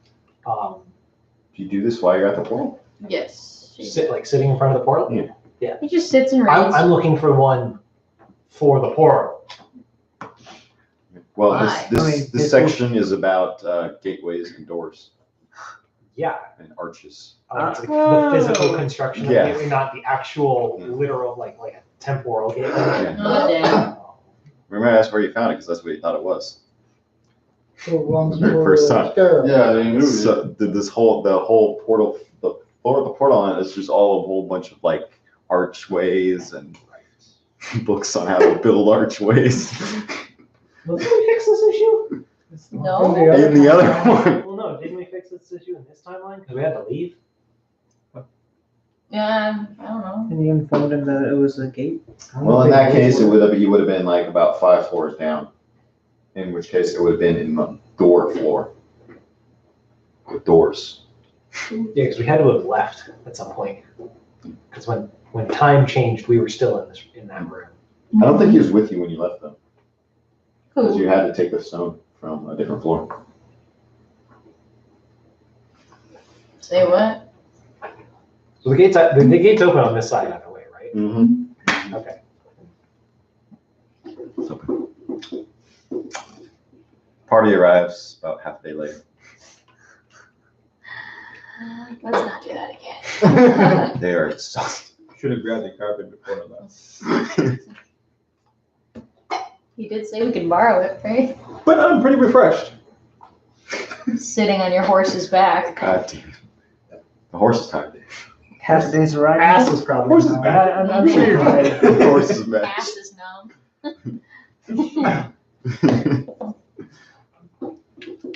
you do this while you're at the portal? Yes. Sitting in front of the portal? Yeah. He just sits and reads. I'm looking for one for the portal. Well, Why? this section is about gateways and doors Yeah. and arches. The physical construction of Yeah. the gateway, not the actual literal, like a temporal gateway. Yeah. Oh, damn. Remember, that's where you found it because that's what you thought it was. So First time. Yeah, they knew. So the whole portal, the floor of the portal on it is just all a whole bunch of like archways and books on how to build archways. Didn't we fix this issue? No. In the other one. Well, no, didn't we fix this issue in this timeline? Because we had to leave? Yeah, I don't know. And you informed him that it was a gate? Well, in that case, you would have been like about 5 floors down. In which case, it would have been in the door floor with doors. Yeah, because we had to have left at some point. Because when time changed, we were still in that room. I don't think he was with you when you left them because Cool. you had to take the stone from a different floor. Say what? So the gates open on this side either way, right? Mm-hmm. Okay. Party arrives about half a day later. Let's not do that again. They are exhausted. Should have grabbed the carpet before I left. He did say we could borrow it, right? But I'm pretty refreshed. Sitting on your horse's back. God damn it. The horse is tired. Half a day's ride? Ass is probably. Horse is not- bad. I'm sure you're right. The horse is mad. Ass is numb.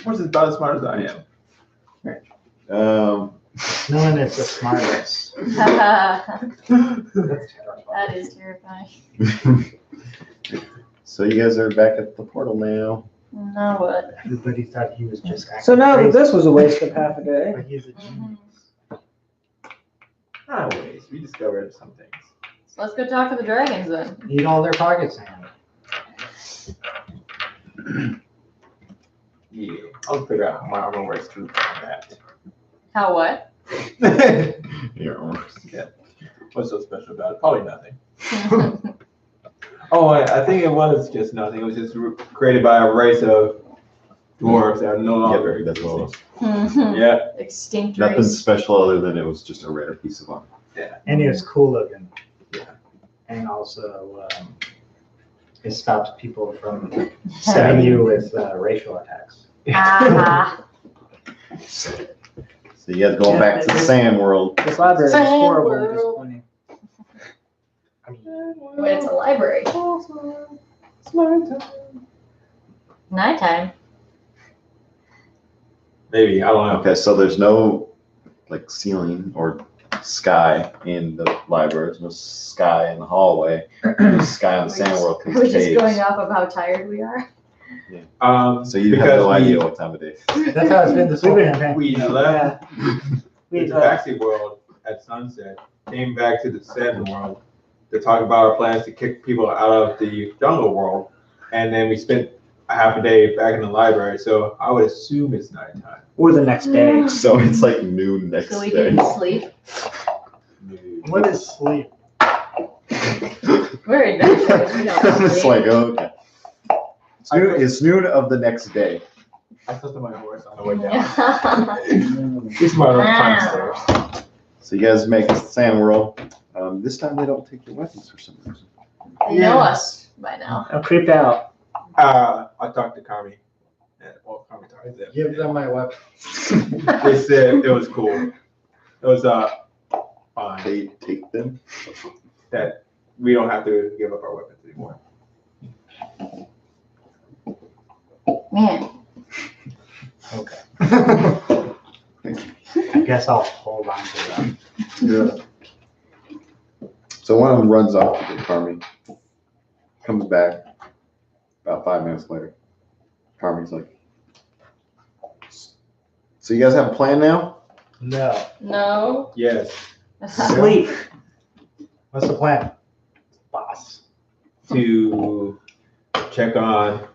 Horse is about as smart as I am. No one is the smartest. That That's terrifying. is terrifying. So you guys are back at the portal now. Now what? Everybody thought he was just acting So now crazy, this was a waste of half a day. but he's a genius. Not always. We discovered some things. So let's go talk to the dragons then. Eat all their pockets now. Yeah. I'll figure out how my armor works through that. How what? Yeah. What's so special about it? Probably nothing. Oh, I think it was just nothing. It was just created by a race of dwarves that are no longer Yep, that's what it was. existing. Yeah. Extinct Nothing race. special other than it was just a rare piece of armor. And he was cool looking. Yeah. And also, it stopped people from stabbing you with racial attacks. Ah. So you guys going back to the sand world. This library is Sand horrible. world. Disappointing. Wait, it's a library. Nighttime. Maybe. I don't know. Okay, so there's no like ceiling or sky in the library. There's no sky in the hallway. There's sky on the sand world Are because we it's just caves. going off of how tired we are? So you have because no idea what time of day. That's how it's been this whole campaign. We left We, the taxi world at sunset, came back to the sand world to talk about our plans to kick people out of the jungle world, and then we spent a half a day back in the library. So I would assume it's nighttime. or the next day. So it's like noon next So we day. didn't sleep. What is sleep? We're adventurers. We don't It's sleep. like, okay. It's noon of the next day. I listened to my voice on the way down. It's my time stairs. So you guys make it to the sand world. This time they don't take your weapons for some reason. They know us by now. I'm creeped out. I talked to Kami. And, well, Kami talked to them. Give them my weapon. They said it was cool. It was fine. They take them. That we don't have to give up our weapons anymore. Man. Okay. I guess I'll hold on to them. Yeah. So one of them runs off to get Carmi. Comes back about 5 minutes later. Carmi's like, so you guys have a plan now? No. No. Yes. Sleep. What's the plan? Boss. To check on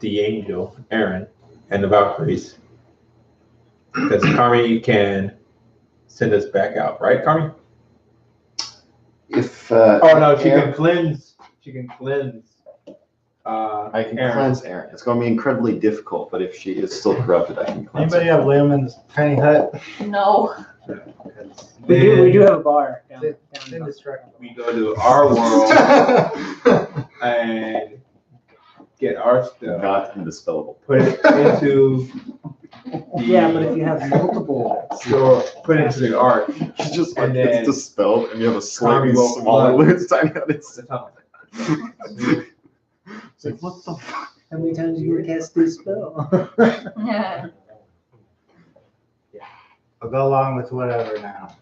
the angel, Aaron, and the Valkyries. Because Carmi can send us back out, right, Carmi? If Oh no, she can cleanse. She can cleanse. I can Aaron. cleanse Aaron. It's going to be incredibly difficult, but if she is still corrupted, I can cleanse Anybody her. have Leomund's tiny hut? No. We do have a bar down, It's down indestructible. We go to our world and get our stuff. Not indispellable. Put it into. Yeah, but if you have multiple, Store, put it into the ark. It's just And like it's then dispelled, and you have a slightly will smaller flood. it's tiny on its. The tunnel. It's like, what the fuck? how many times you would cast this spell? Yeah. I'll go along with whatever now.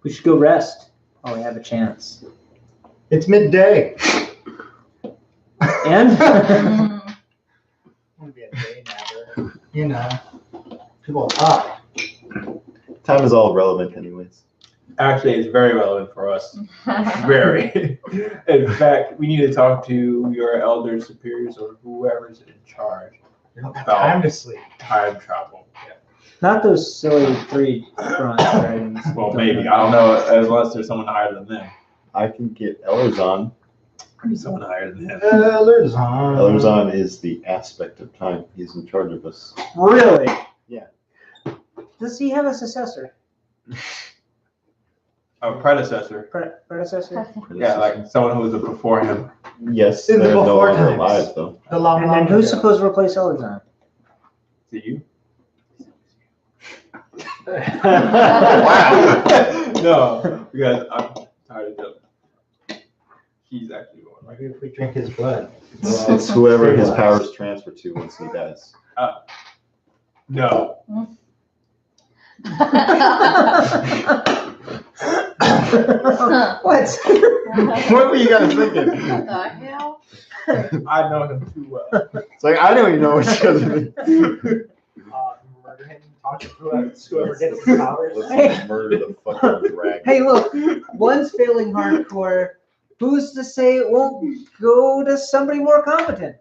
We should go rest while we have a chance. It's midday. And Won't be a day napper. You know, people talk. Time is all relevant, anyways. Actually, it's very relevant for us. Very. In fact, we need to talk to your elders, superiors, or whoever's in charge about Time to sleep. time travel. not those silly 3 bronze dragons. Well, maybe. I don't know, unless there's someone higher than them. I can get Elerzon. Maybe someone higher than them. Elerzon. Elerzon is the aspect of time. He's in charge of us. Really? Yeah. Does he have a successor? A predecessor. Predecessor? Yeah, like someone who was before him. Yes, In the they're no before longer times. alive, though. The long, And long then who's ago. supposed to replace Elizon? See you? Wow. No, because I'm tired of him. He's actually going right. Maybe if we drink his blood. It's whoever his powers transfer to once he dies. No. What? What were you guys thinking? What the hell? I know him too well. It's like, I don't even know what you're doing. Murder him, talk to whoever gets the powers. Let's murder the fucking dragon. Hey, look, one's failing hardcore. Who's to say it won't go to somebody more competent?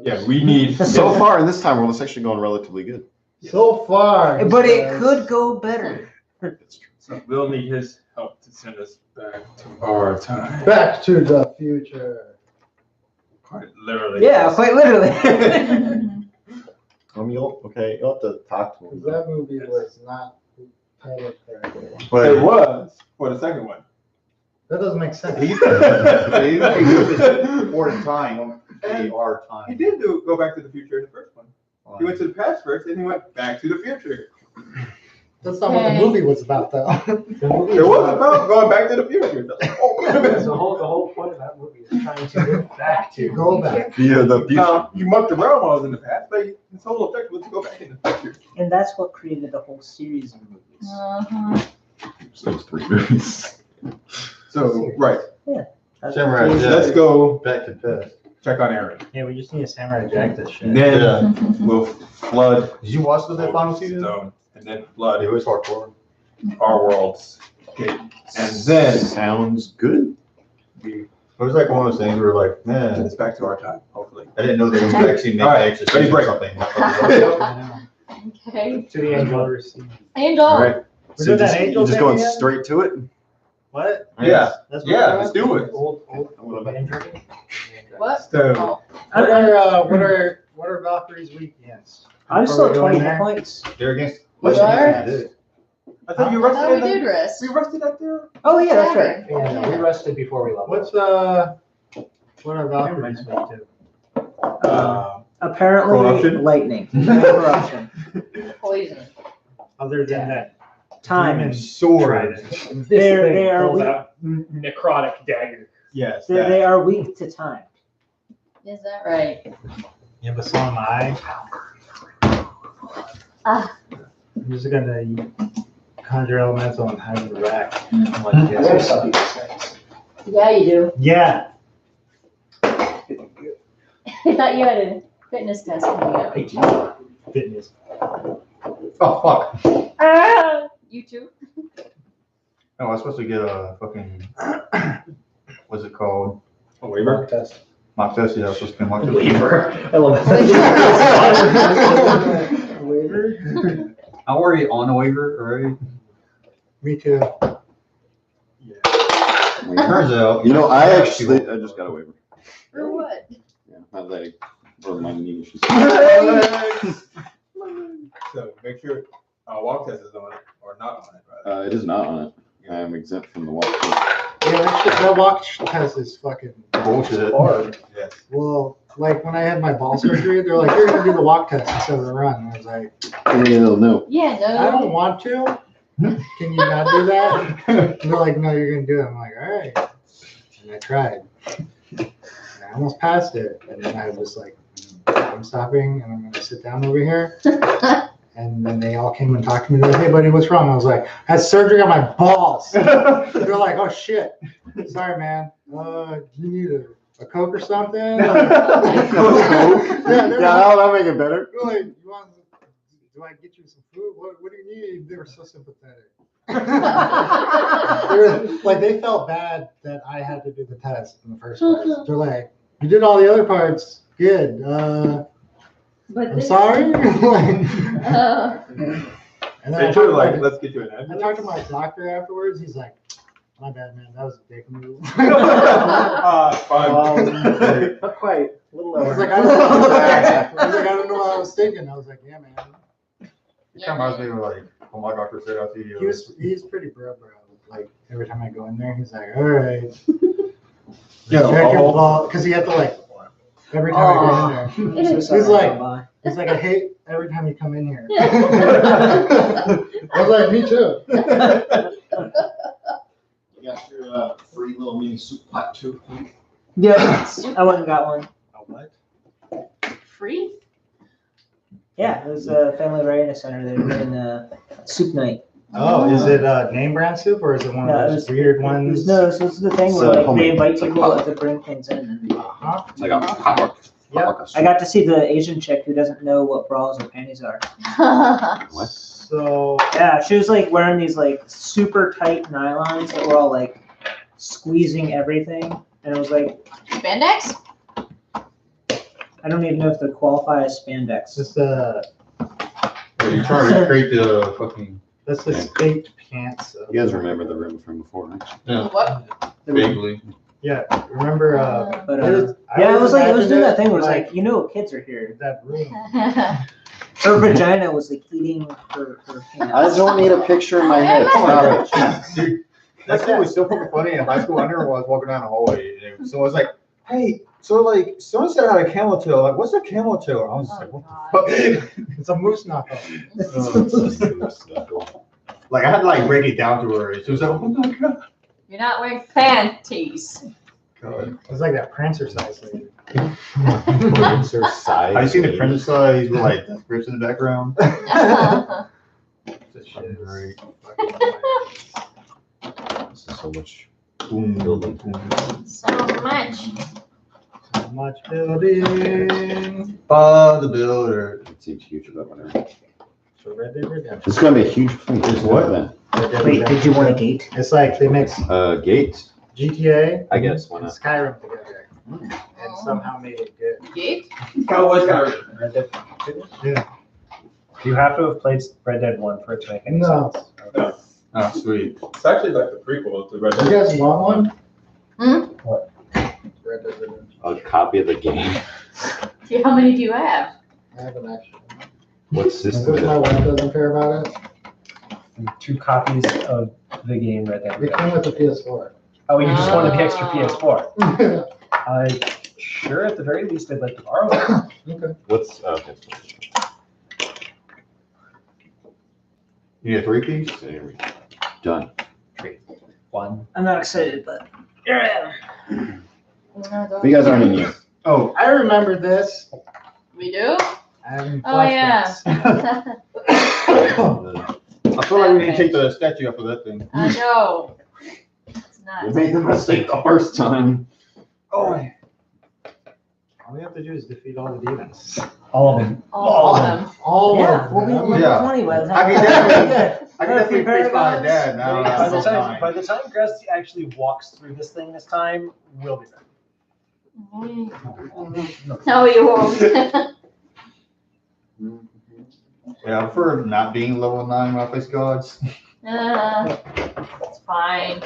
Yeah, we need. So far in this time world, it's actually going relatively good. So far. But it says- could go better. It's true. So we'll need his help to send us back to our time. Back to the future. Quite literally. Yeah, quite literally. You'll have to talk to him. That movie was not titled correctly. It But was for the second one. That doesn't make sense. He's before the time, they are He time. did go back to the future in the first one. He went to the past first, and he went back to the future. That's not what the Okay. movie was about, though. It wasn't about going back to the future. The whole point of that movie is trying to get back to. Go back. the future. You mucked around while I was in the past, but his whole objective was to go back in the future. And that's what created the whole series of movies. Uh-huh. Those 3 movies. So, right. That's Samurai what- Jack. Let's go Back to past. check on Aaron. Yeah, we just need a Samurai Jack this shit. And then Yeah. we'll flood Did you watch the final season? Stone, and then flood It was hardcore. our worlds. Okay. And then Sounds good. we It was like one of those things where we're like, man, it's back to our time, hopefully. I didn't know they would actually make All right, the extra ready, season or break. something. Okay. To the angel receive. Angel. All right. We're So doing that just, angel you're just thing going again? straight to it? What? Yeah. That's what Yeah, we're let's doing? do it. Old man drinking. What? Stone. Oh. What are Valkyrie's weekends? I'm still at Before we 20 go in there? points. They're against. We West are? Indies. I thought you I thought we rested did at rest. we rested at the. Oh, yeah, that's right. Yeah, we rested before we left. What are Valkyrie's week to? Apparently, Corruption? lightning. Corruption. Poison. Other than that. Time. Demon sword. This They're- thing they are pulls weak. out necrotic dagger. Yes. They are weak to time. Is that right? Yeah, but so am I. Ah. I'm just gonna conjure elemental and have it rack. I'm like, yes. Yeah, you do. Yeah. I thought you had a fitness test coming up. Fitness. Oh, fuck. Ah, you too? No, I was supposed to get a fucking, what's it called? A waiver. Test. Mock test, yeah, so spin mock test. Waiver. I love it. Waiver? I'm already on a waiver, alright? Me too. Turns out. You know, I just got a waiver. For what? Yeah, my leg or my knee. So make sure walk test is on it or not on it, right? It is not on it. I am exempt from the walk. Yeah, that walk test is fucking Bullshit. hard. Yes. Well, like when I had my ball surgery, they're like, you're gonna do the walk test instead of the run. And I was like, No. Yeah, I don't no. want to. Can you not do that? And they're like, no, you're gonna do it. I'm like, all right. And I tried. And I almost passed it. And then I was like, I'm stopping and I'm gonna sit down over here. And then they all came and talked to me. They're like, hey, buddy, what's wrong? I was like, I had surgery on my balls. They're like, oh shit. Sorry, man. You need a Coke or something? Yeah, That'll make it better. they're like, do I get you some food? What do you need? They were so sympathetic. They felt bad that I had to do the test in the first place. They're like, you did all the other parts. Good. But I'm this- sorry. And then They I should talked, like, to let's get you an I ambulance. talked to my doctor afterwards. He's like, my bad, man. That was a dick move. Fine. Not quite. A little I was lower. like, I don't know what I was thinking. I was like, yeah, man. It kind of reminds me of like, oh my doctor said I'll see you. He's pretty bro. Like every time I go in there, he's like, all right. Yeah, Check your I'll- ball, because he had to like every time I go in there. I'm so He's sorry, like- bye. He's like, I hate every time you come in here. I Yeah. was like, me too. You got your free little mini soup pot too. Yeah, I went and got one. A what? Free? Yeah, it was a family readiness center. They were doing a soup night. Oh, is it name brand soup or is it one No, of it those was- weird It ones? was, no, so it's the thing It's, where like, homemade. they invite It's like people potluck. to bring things in. And Uh-huh. It's like a potluck. Yeah. I got to see the Asian chick who doesn't know what bras or panties are. What? So, Yeah, she was like wearing these like super tight nylons that were all like squeezing everything. And it was like, Spandex? I don't even know if they qualify as spandex. just You're trying to recreate the fucking. that's the state pants. You guys remember the room from before, right? What? Vaguely. Yeah, remember, But there's- I yeah, it always was like it was imagined doing it that thing where it was like, you know, kids are here. that room. Her vagina was like eating her pants. I don't need a picture in my head. Stop it. Dude, that thing was so fucking funny in high school. I remember when I was walking down the hallway and someone was like, hey, so like, someone said I had a camel tail. Like, what's a camel tail? I was just like, what the fuck? It's a moose knockoff. Like, I had to like break it down to her. She was like, oh my god. You're not wearing panties. God. It's like that Prancer size lady. Prancer size. Have you seen the Prince size with like the grips in the background? This shit is great. This is so much. Boom, building, boom. So much. So much building. Ba the builder. It seems huge, but whatever. So Red Dead Redemption. It's gonna be a huge thing. It's what? Then? Red Dead Wait, did Redemption. you want a gate? It's like they mix Gate. GTA I guess. Why and not? Skyrim together, and somehow made it good. Gate? Cowboys got Red Dead. Yeah. You have to have played Red Dead 1 for it to make any No. sense. Oh, sweet. It's actually like the prequel to Red You Dead. guys want one? What? Red Dead Redemption. A copy of the game. Yeah, how many do you have? I have an actual. What system Because is my it? wife doesn't care about it. And 2 copies of the game Red Dead It Redemption. came with the PS4. Oh, you just wanted the extra Ah. PS4. Sure, at the very least, I'd like to borrow it. Okay. What's okay? You need a 3-piece? There we go. Done. 1. I'm not excited, but here I am. But you guys aren't in yet. Oh, I remember this. We do? I'm Oh, yeah. I feel like we need to take the statue off of that thing. I know. It's You not. made the mistake the first time. Oh, All we have to do is defeat all the demons. All of them. All of them. All Yeah, of we'll be them. level Yeah. 20 by the time. I can definitely- I can Got a definitely few fix my paragons. dad now. By the That's time, fine. by the time Gresty actually walks through this thing this time, we'll be ready. No, you won't. Yeah, I prefer not being level 9 when I face gods. It's fine.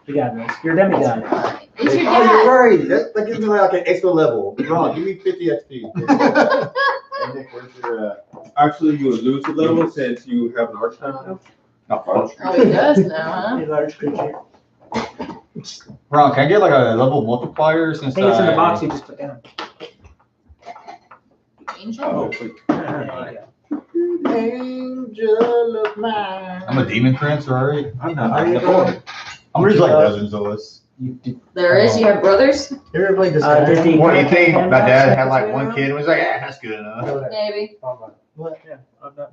You got this. You're a demigod. It's your Oh, dad. you're right. That gives me like an extra level. Ron, give me 50 XP. Hey, Nick, where's your, Actually, you would lose a level since you have an arch now. Oh, he does now, A large creature. Ron, can I get like a level multiplier I since think it's in the box you just put down. huh? Angel? oh, There you go. Angel of mine. I'm a demon prince, alright? I'm Are you not. going? I'm just like dozens of us. There is, you have brothers? You ever played this Did game? the- What do you think? Hand My box dad that had like was one around? kid and was like, yeah, that's good enough. Maybe. What? Yeah, I'm not.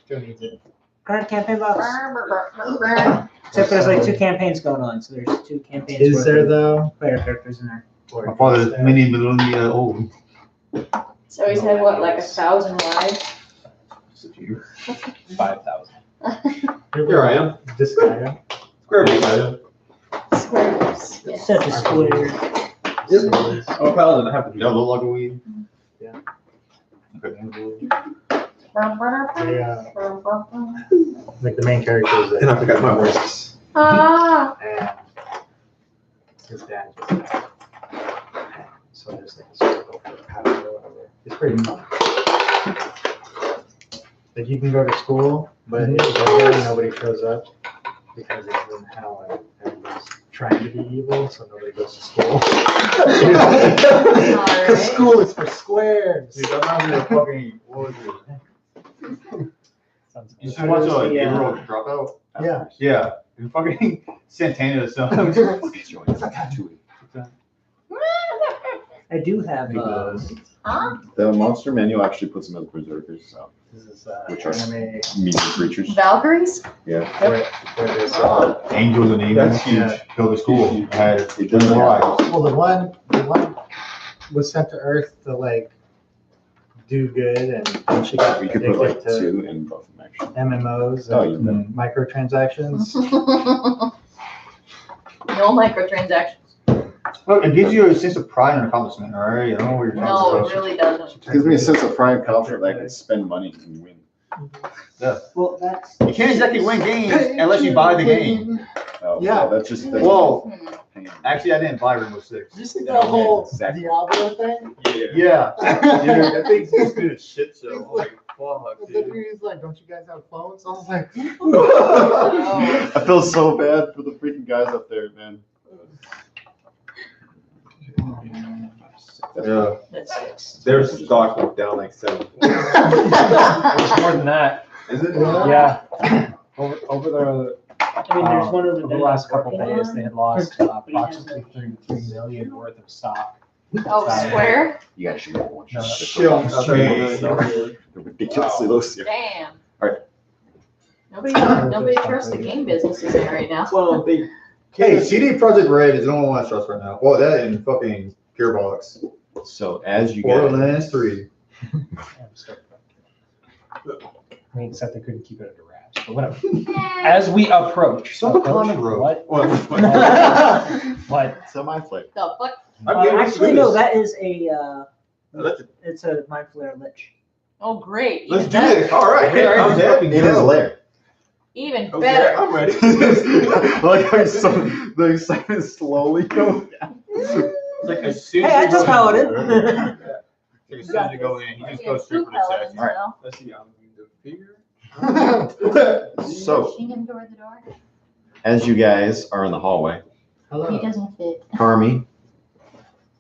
Joe needs it. Current campaign box. Except there's like 2 campaigns going on, so there's 2 campaigns. Is worth there of though? player characters in there. My father's many millennia old. So he's had what, like 1,000 lives? 5,000. Here I am. This guy. Square root. Squares. Yes. Such a square. I'm a paladin. I have to do Y'all look like a weed. Yeah. Okay. Like the main character is And I forgot my words. Ah. and his dad just so there's like a circle for power or whatever. It's pretty fun. Like you can go to school, but if you go there, nobody shows up because it's in hell and everybody's trying to be evil, so nobody goes to school. Because school is for squares. Dude, I'm not even fucking, what was it? You should watch a Gabriel Dropout? Yeah. Yeah. And fucking Santana or something. I do have Huh? The monster manual actually puts them as berserkers, so This is Which are- anime medium creatures. Valkyries? Yeah. where there's Angels and That's Demons. huge. Go to school. I had It doesn't have- well the one was sent to Earth to like do good and then she got We could put like addicted to 2 in both of them actually. MMOs Oh, and you microtransactions. No microtransactions. Look, it gives you a sense of pride and accomplishment, all right? I don't know what you're No, talking it about. really doesn't. It gives me a sense of pride and confidence that I can spend money and win. well, that's You can't exactly win games unless you buy the game. Oh, Yeah. That's just. That's Whoa. Hmm. Actually, I didn't buy Rainbow Six. Did you see that whole Exactly. Diablo thing? Yeah. Yeah. Dude, that thing's just good as shit show. I'm like, fuck, And then dude. he's like, don't you guys have phones? I was like, I feel so bad for the freaking guys up there, man. Yeah. That's 6. Their stock went down like 7. It's more than that. Is it? Yeah. Over the I mean, there's one over over there. the last couple working days, on. they had lost But he approximately has 33 million worth of stock. Oh, square? You guys should get one. No, They're ridiculously low. Yeah. Damn. Alright. Nobody trusts the game businesses in right now. Well, they. Hey, CD Projekt Red is the only one I trust right now. Well, that and fucking Gearbox. So as you guys. Borderlands 3. I mean, except they couldn't keep it under wraps, but whatever. As we approach. Stop a common road. What? What? Semi-flake. The fuck? Actually, no, that is a, Let's it's a Mind Flayer Lich. Oh, great. Let's Even do better. this. All right. I'm happy. It is a lair. Even Okay, better. I'm ready. Like how the excitement slowly goes down. It's like as soon Hey, as I you just go followed in- it. As soon as you go in, you just go Yeah, straight two for the paladins sex. now. Let's see. I'm going to figure. So Pushing him toward the door. as you guys are in the hallway, He hello. doesn't fit. Carmi.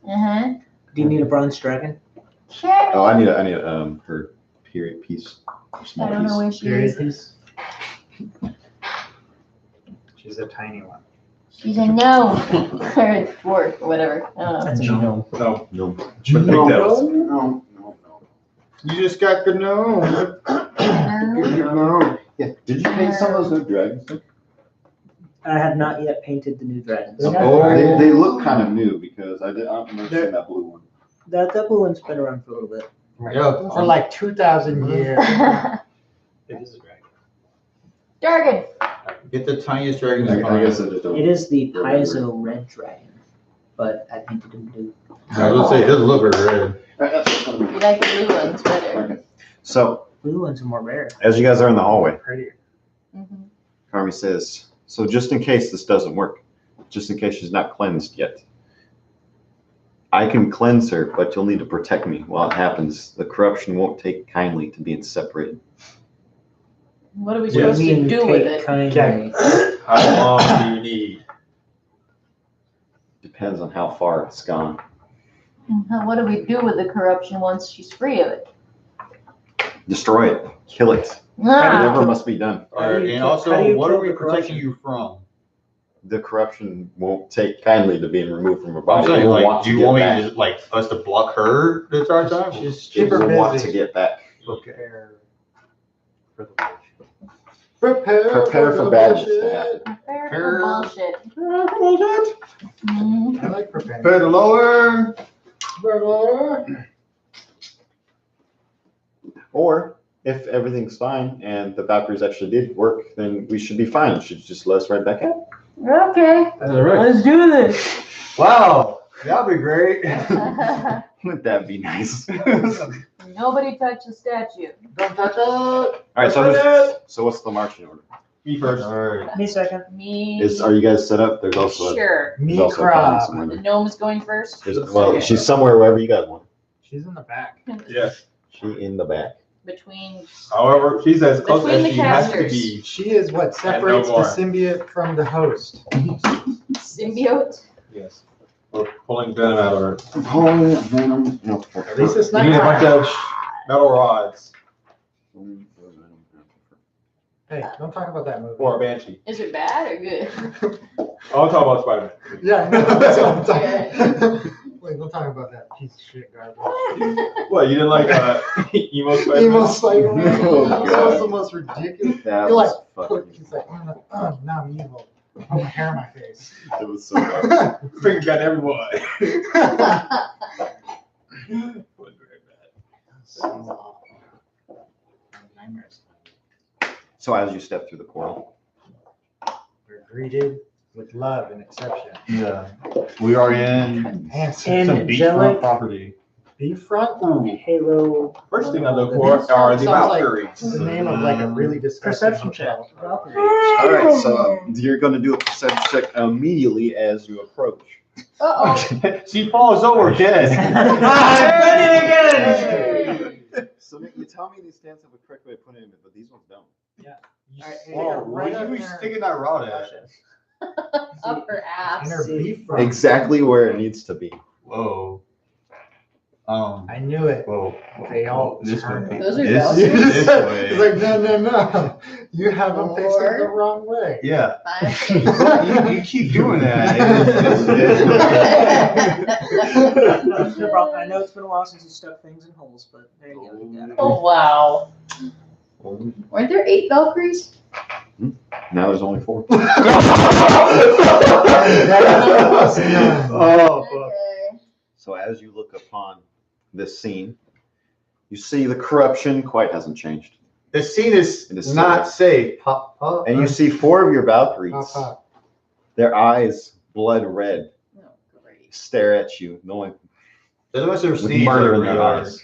Uh-huh. Do you need a bronze dragon? Sure. Oh, I need her period piece. Small I don't know piece. where she Period is. piece. She's a tiny one. She's a gnome. Or dwarf, or whatever. I don't know. That's a No. gnome. No, No. but pigtails. No. You just got to know. No. Yeah. Did you paint some of those new dragons? I have not yet painted the new dragons. Oh. They look kind of new because I don't remember seeing that blue one. That blue one's been around for a little bit. Yeah. For like 2,000 years. It is a dragon. Dragon. Get the tiniest dragon. I guess I just don't. It is the Paizo red dragon. but I think it didn't do. I was gonna say, it doesn't look very red. You like the blue ones better. So, Blue ones are more rare. as you guys are in the hallway, Prettier. Mhm. Carmi says, so just in case this doesn't work, just in case she's not cleansed yet, I can cleanse her, but you'll need to protect me while it happens. The corruption won't take kindly to being separated. What are we Yeah. supposed to do with it? Okay. How long do you need? Depends on how far it's gone. What do we do with the corruption once she's free of it? Destroy it, kill it, Ah, whatever must be done. All right, and how do also, you what are kill we the protecting corruption? you from? The corruption won't take kindly to being removed from her I'm body. saying, It will like, want do to you get want me back. to, like, us to block her the entire time? Just It keep her will want to busy. get back. Prepare for the bullshit. Prepare for badness to happen. prepare for bullshit. Mhm. I like preparing. Prepare to lower. Or if everything's fine and the Valkyries actually did work, then we should be fine. It should just let us right back out. Okay. All right. Let's do this. Wow, that'd be great. Wouldn't that be nice? Nobody touch the statue. Don't touch it. All right, so what's the marching order? Me first. All right. Me second. Me. Are you guys set up? There's also Sure. there's Me also a comment crab. somewhere The there. gnome is going first. Well, she's somewhere wherever you guys want. She's in the back. Yes. She in the back. Between. However, she's as close Between as the she has to casters. be. She is what separates the more. symbiote from the host. Symbiote. Yes. We're pulling venom out of her. At least it's You not need a bunch crab. of metal rods Hey, don't talk about that movie. for a banshee. Is it bad or good? I'll talk about Spider-Man. Yeah, I know. That's what I'm Okay. talking. Wait, don't talk about that piece of shit garbage. What, you didn't like emo Spider-Man? Emo Spider-Man. Oh, That God. was the most ridiculous. That You're was like, fucking. he's like, oh, now I'm evil. Put my hair in my face. It was so bad. Finger got everyone. So as you step through the portal, We're greeted with love and acceptance. Yeah. We are in And some Angelic. beachfront property. B-front Halo. First thing I look for are the Sounds like- Valkyries. is the name of like a really disgusting Perception check. hotel. Valkyrie. all right. So you're going to do a perception check immediately as you approach. Uh-oh. She falls over dead. So you tell me these stands have a correct way of putting it, but these ones don't. Alright, hey, Whoa, right where up you there. sticking that rod at? Up her ass. In her B-front. Exactly where it needs to be. Whoa. I knew it. Whoa. They all This turn. way. Those are This Valkyries? way. It's like, no. You have them facing the wrong way. Yeah. Fine. You keep doing that. I know it's been a while since you stuck things in holes, but there you go. You got it. Oh, wow. Weren't there 8 Valkyries? Now there's only 4. Oh, fuck. Okay. So as you look upon this scene, you see the corruption quite hasn't changed. The scene is It is not so safe. Pop, pop. And you see 4 of your Valkyries, Pop, pop. their eyes blood red, Oh, great. stare at you, knowing Unless there's with steam murder in over their your eyes.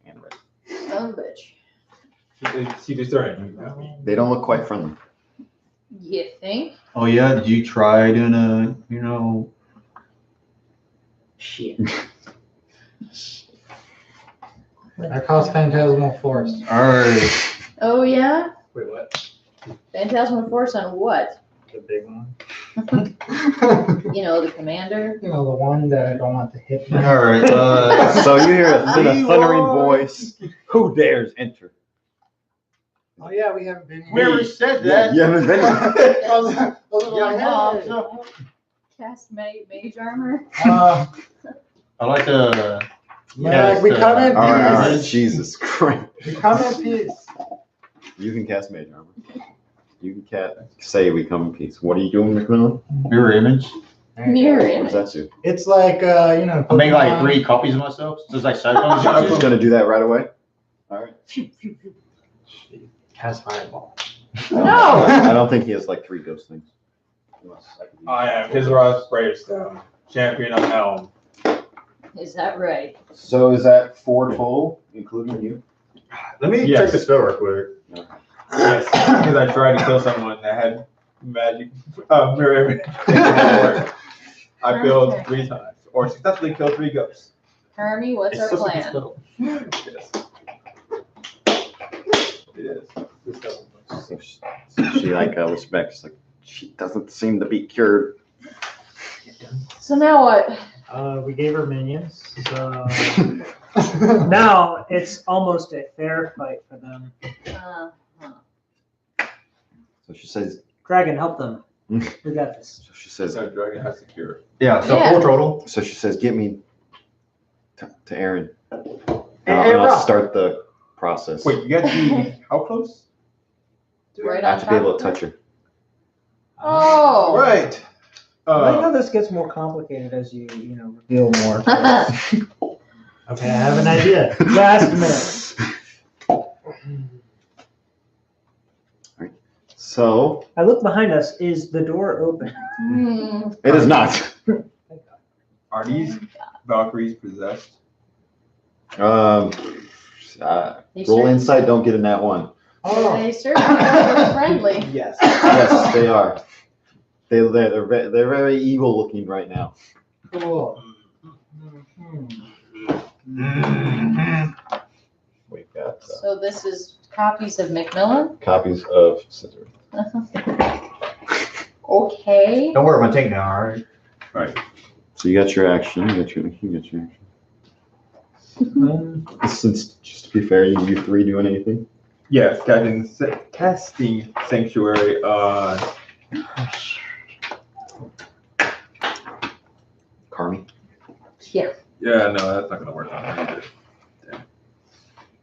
And red. Son of a bitch. See this turn. They don't look quite friendly. You think? Oh yeah, did you try doing a, Shit. I caused Phantasmal Force. alright. Oh, yeah? Wait, what? Phantasmal Force on what? The big one. You know, the commander? You know, the one that I don't want to hit me. Alright, So you hear a thundering Leroy. voice. Who dares enter? Oh yeah, we haven't been here. we already said that. You haven't been here. I was like, Yeah, hey. Cast mage armor? I like the. Yeah, we come in All right, peace. Jesus Christ. We come in peace. You can cast mage armor. You can say we come in peace. What are you doing, McMillan? Mirror image. Mirror What image. does that do? It's like, you know. I'm making like Pokemon. 3 copies of myself. So it's like I'm just cyclones. gonna do that right away. All right. Cast Fireball. No! I don't think he has like 3 ghost things. Unless I could use I have his rod sprayers down. champion of Helm. Is that right? So is that 4 total, including you? Let me Yes. check the spell real quick. Yes, because I tried to kill someone that had magic mirror image. I failed 3 times, or successfully killed 3 ghosts. Hermie, what's our plan? Yes. It is. So she like respects, like, she doesn't seem to be cured. So now what? We gave her minions, so. Now it's almost a fair fight for them. So she says, Dragon, help them. We got this. so she says, So dragon has to cure. Yeah, so Yeah. 4 total. so she says, get me to Aaron. And Hey, I'll Rob. start the process. Wait, you got to be how close? Right I on have to be able top to touch her. Oh. Right. I know this gets more complicated as you reveal more. Okay, I have an idea. Last minute. So I look behind us. Is the door open? it is not. Are these Valkyries possessed? Uh, They roll sure- insight, don't get in that one. They certainly are friendly. Yes. Yes, they are. They're very evil looking right now. Cool. We've got So this is copies of Macmillan? copies of Scissor. Okay. Don't worry, I'm gonna take now, alright? So you got your action. You got your action. Since, just to be fair, you 3 doing anything? Yes, casting sanctuary on Carmi. Yeah. Yeah, no, that's not gonna work on her either.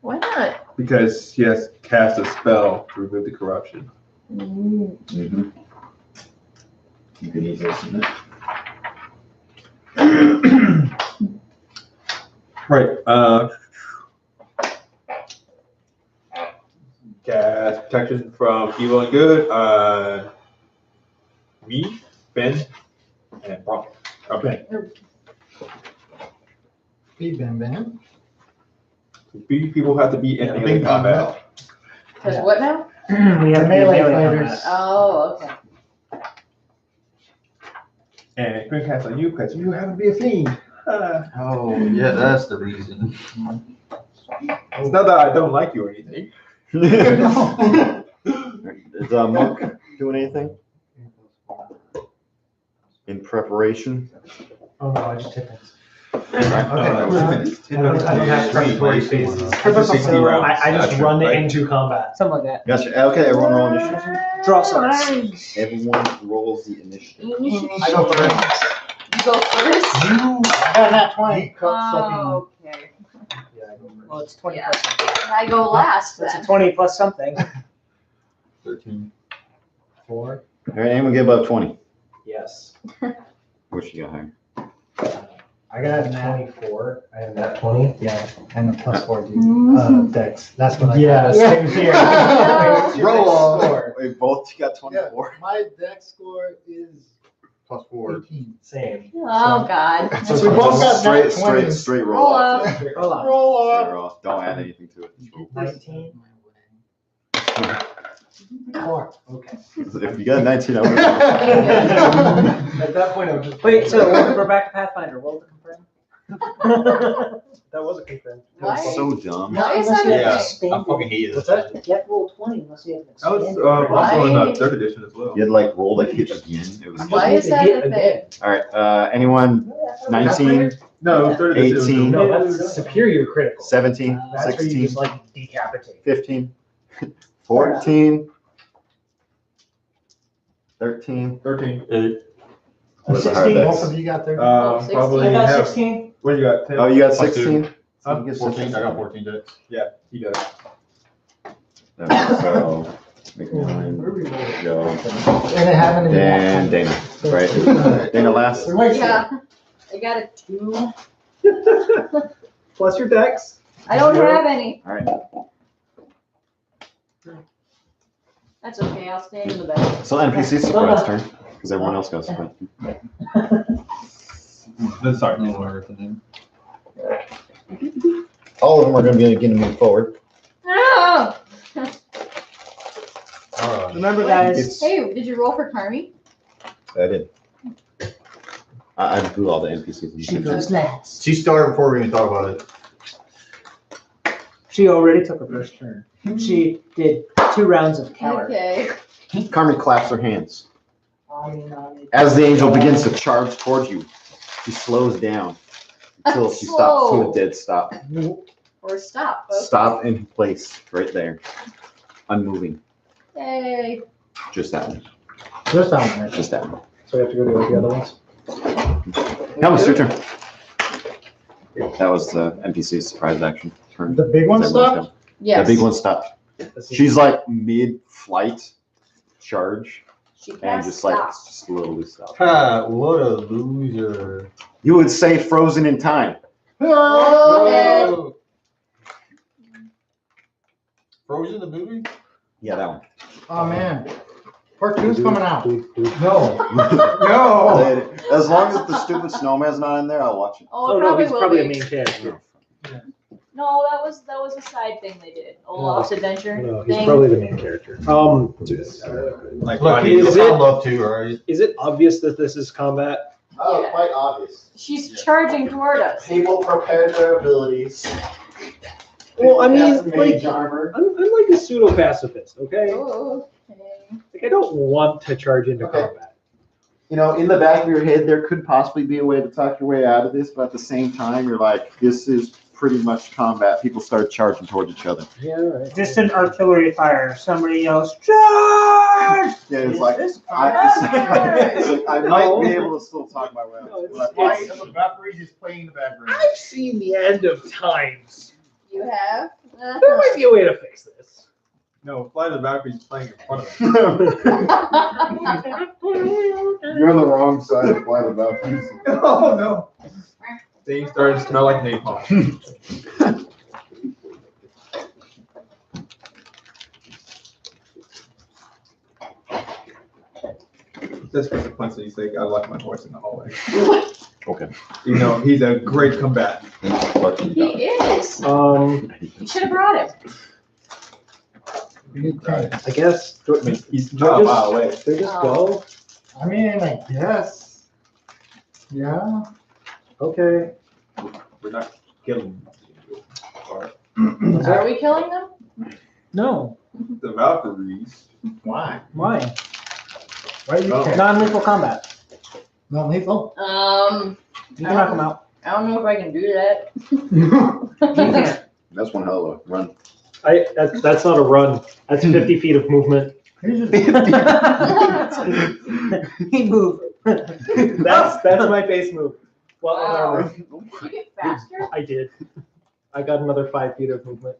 Why not? Because she has cast a spell to remove the corruption. Mm-hmm. You can easily see that. Right. Cast protection from evil and good. Me, Ben, and Bronk. Okay. Be Bam Bam. 3 people have to be in melee combat. Because what now? We have The to be melee melee fighters. combat. Oh, okay. And it couldn't cast on you because you happen to be a fiend. Oh, yeah, that's the reason. It's not that I don't like you or anything. Is Monk doing anything in preparation? Oh no, I just hit this. Okay. I don't have preparatory phases. I just run into combat. Something like that. Gotcha. Okay, everyone roll initiative. Draw swords. Everyone rolls the initiative. I go first. You go first? I got that 20. Oh, okay. Yeah, I go first. Well, it's 20 Yeah. plus something. I go last It's a then. 20 plus something. 13. 4. All right, anyone get above 20? Yes. What you got higher? I got a 24. I have that 20. Yeah, and a plus 4 Mhm. dex. That's what I Yeah, got. same here. Roll on. We both got 24. My dex score is Plus 4. 18. Same. Oh, God. So we both got that 20. Straight roll Roll off. up. Roll up. Roll Straight off. roll off. Don't add anything to it. Just roll. 19. 4. Okay. If you got 19, I would. At that point, I was just. Wait, so we're back to Pathfinder. Roll to confirm. That wasn't confirmed. Why? So dumb. Why is Unless that you a have Yeah, I expanded. fucking hate What's this. that? Get roll 20 unless you have That was expanded. also in the Why? 3rd edition as well. You had like roll that hit again. It was. Why is that a thing? All right. Anyone? 19, No, 3rd edition. 18. No, that's superior critical. 17, That's where you 16, just like decapitate. 15, 14, 13, 13. 8. Both What's the hard dex? of you got 30. Probably I got have. 16. What do you got? 10? Oh, you got Plus 16? Huh? So you get 14. I got 14 dex. Yeah, he does. So, McMillan, Joe, And it happened to be and Dana, right? Dana last. Yeah. I got a 2. Plus your dex. I don't have any. All right. That's okay. I'll stay in the back. So NPC surprise turn, because everyone else got surprise. Sorry. All of them are gonna be getting moved forward. No! Remember, guys. Hey, did you roll for Carmi? I did. I blew all the NPCs. She goes last. She started before we even thought about it. She already took her first turn. She did 2 rounds of cower. Okay. Carmi claps her hands. As the angel begins to charge towards you, she slows down until she stops to a dead stop. Or stop. Okay. Stop in place, right there. Unmoving. Yay. Just that one. Just that one. Just that one. So we have to go to the other ones. Helmut's your turn. That was the NPC's surprise action turn. The big one stopped? Yes. The big one stopped. She's like mid-flight charge She and can't just like stop. just slowly stopped. Ha, what a loser. You would say frozen in time. Okay. Oh. Frozen the movie? Yeah, that one. Oh, man. Part 2's coming out. No. No. As long as the stupid snowman's not in there, I'll watch it. Oh, Oh it no, probably he's will probably a be. main character. No, that was a side thing they did. Olaf's adventure No, he's thing. probably the main character. Like, Look, funny. he's Is it- I love to, alright? Is it obvious that this is combat? Oh, Yeah. quite obvious. She's charging toward us. People prepared their abilities. Well, I mean, Cast like, mage armor. I'm like a pseudo pacifist, okay? Oh, okay. Like I don't want to charge into Okay. combat. You know, in the back of your head, there could possibly be a way to talk your way out of this, but at the same time, you're like, this is pretty much combat. People start charging towards each other. Yeah, all right. Distant artillery fire. Somebody yells, charge! Yeah, it's like, This I might be able to still talk my way out. No, but Light of the Valkyrie is playing in the background. I've seen the end of times. You have? There might be a way to fix this. No, Fly the Valkyrie's playing in front of him. You're on the wrong side of Flight of Valkyries. Oh, no. Things starting to smell like napalm. Just for simplicity's sake, I left my horse in the hallway. Okay. You know, he's a great combatant. He is. You should have brought him. I guess. I mean, he's Do not a I mile away. just, do I just go? I mean, I guess. Yeah. Okay. We're not killing or Are we killing them? No. the Valkyries. Why? Why? Why do you Oh. care? Non-lethal combat. Not lethal? You can knock them out. I don't know if I can do that. You can't. That's one hell of a run. That's not a run. That's 50 feet of movement. He moved. That's my base move. Well, in Wow. armor. You get faster? I did. I got another 5 feet of movement.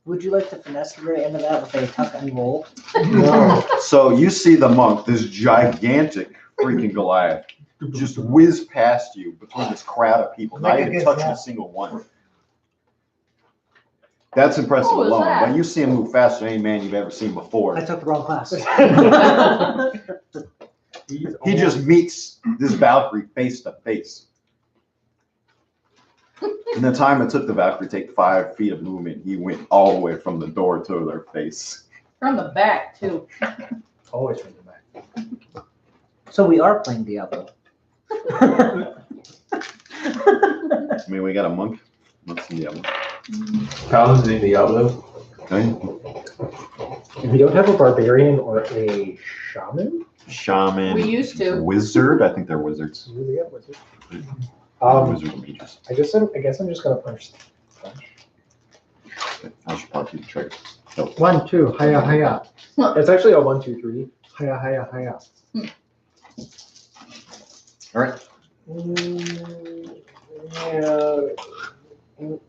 Would you like to finesse the very end of that with a tuck and roll? No. So you see the monk, this gigantic freaking Goliath, just whiz past you between this crowd of people, not Make a even guess touching now. a single one. That's impressive What was alone. that? When you see him move faster than any man you've ever seen before, I took the wrong class. he just meets this Valkyrie face to face. In the time it took the Valkyrie to take 5 feet of movement, he went all the way from the door to their face. From the back, too. Always from the back. So we are playing Diablo. I mean, we got a monk. Monks in Diablo. Paladins in Diablo. Okay. We don't have a barbarian or a shaman? Shaman. We used to. Wizard. I think they're wizards. Do we have wizards? Wizard and mages. I guess I'm just gonna punch. I should probably keep the trigger. 1, 2, hiya, hiya. It's actually a 1, 2, 3. Hiya, hiya, hiya. All right. Yeah.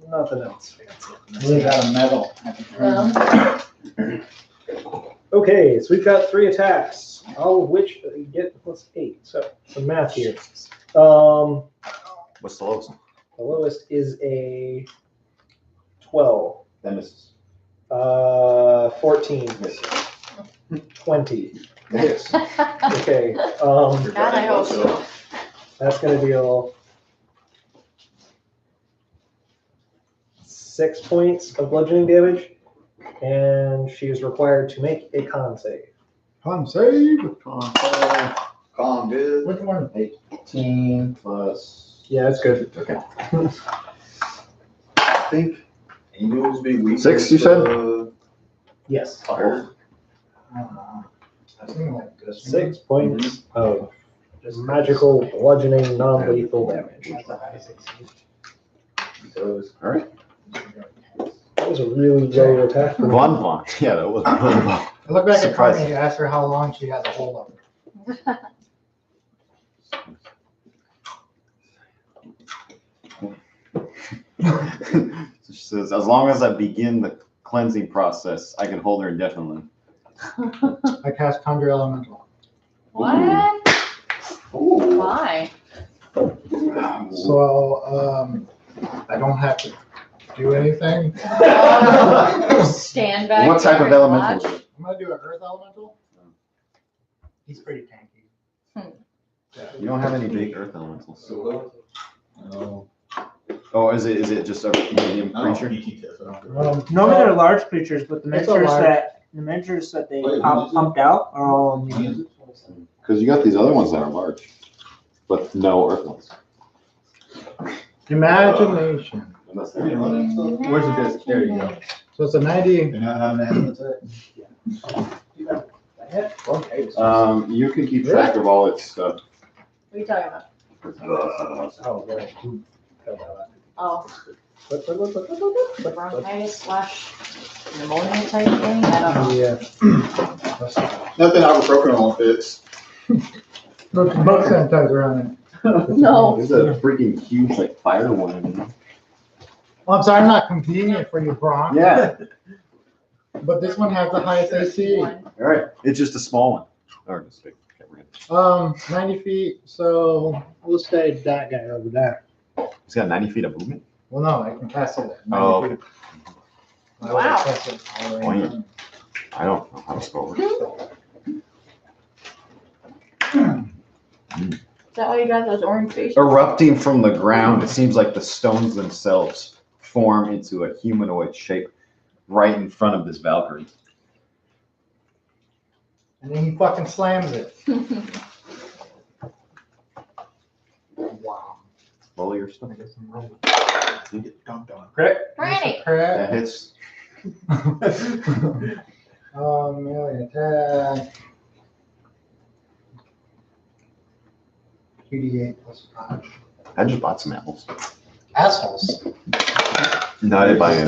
Nothing else. Really got a medal. Okay, so we've got 3 attacks, all of which get +8. So some math here. What's the lowest? The lowest is a 12. That misses. 14. Misses. 20. Yes. Okay. God, I hope so. That's gonna deal 6 points of bludgeoning damage, and she is required to make a con save. Con save. Calm, dude. Which one? 18 plus. Yeah, that's good. Okay. I think angels be weak. 6, you said? Yes. Fire. Something like this. 6 points of magical bludgeoning non-lethal damage. Alright. That was a really low attack. for me. One block. Yeah, that was really low. I look back at Surprise. Connie and ask her how long she has a hold of her. She says, as long as I begin the cleansing process, I can hold her indefinitely. I cast Conjure Elemental. What? Why? So, I don't have to do anything. Stand back. What type there of and elemental watch. is it? I'm gonna do an Earth Elemental. He's pretty tanky. You don't have any big earth elementals. No. Oh, is it just a medium I don't creature? PT test. I don't care. Normally they're large creatures, but the It's a miniatures that they Oh, yeah, pumped out are all medium. Because you got these other ones that are large, but no earth ones. Imagination. Unless Where's they're- the disc? There you go. So it's a 90. You're not having that attack? You can keep track of all its stuff. What are you talking about? Oh, right. Oh, bronchitis / pneumonia type thing? I don't know. Yeah. Nothing ibuprofen won't fix. Put some book sanitizer on it. No. There's a freaking huge like fire one in there. Well, I'm sorry, I'm not convenient for you, Bronx. Yeah. But this one has the highest AC. All right. It's just a small one. Or just big. Okay, we're good. 90 feet, so we'll say that guy over there. He's got 90 feet of movement. Well, no, I can cast it at 90 Oh. feet. I would Wow. cast it all the way Point. down. I don't know how to spell it. Is that why you got those orange faces? Erupting from the ground, it seems like the stones themselves form into a humanoid shape right in front of this Valkyrie. And then he fucking slams it. Wow. Roll your stuff. I guess I'm rolling. You get dunked on. Correct. Granny. That Crit. hits. Melee attack. 2d8 plus 5. I just bought some apples. Assholes. No, I didn't buy any of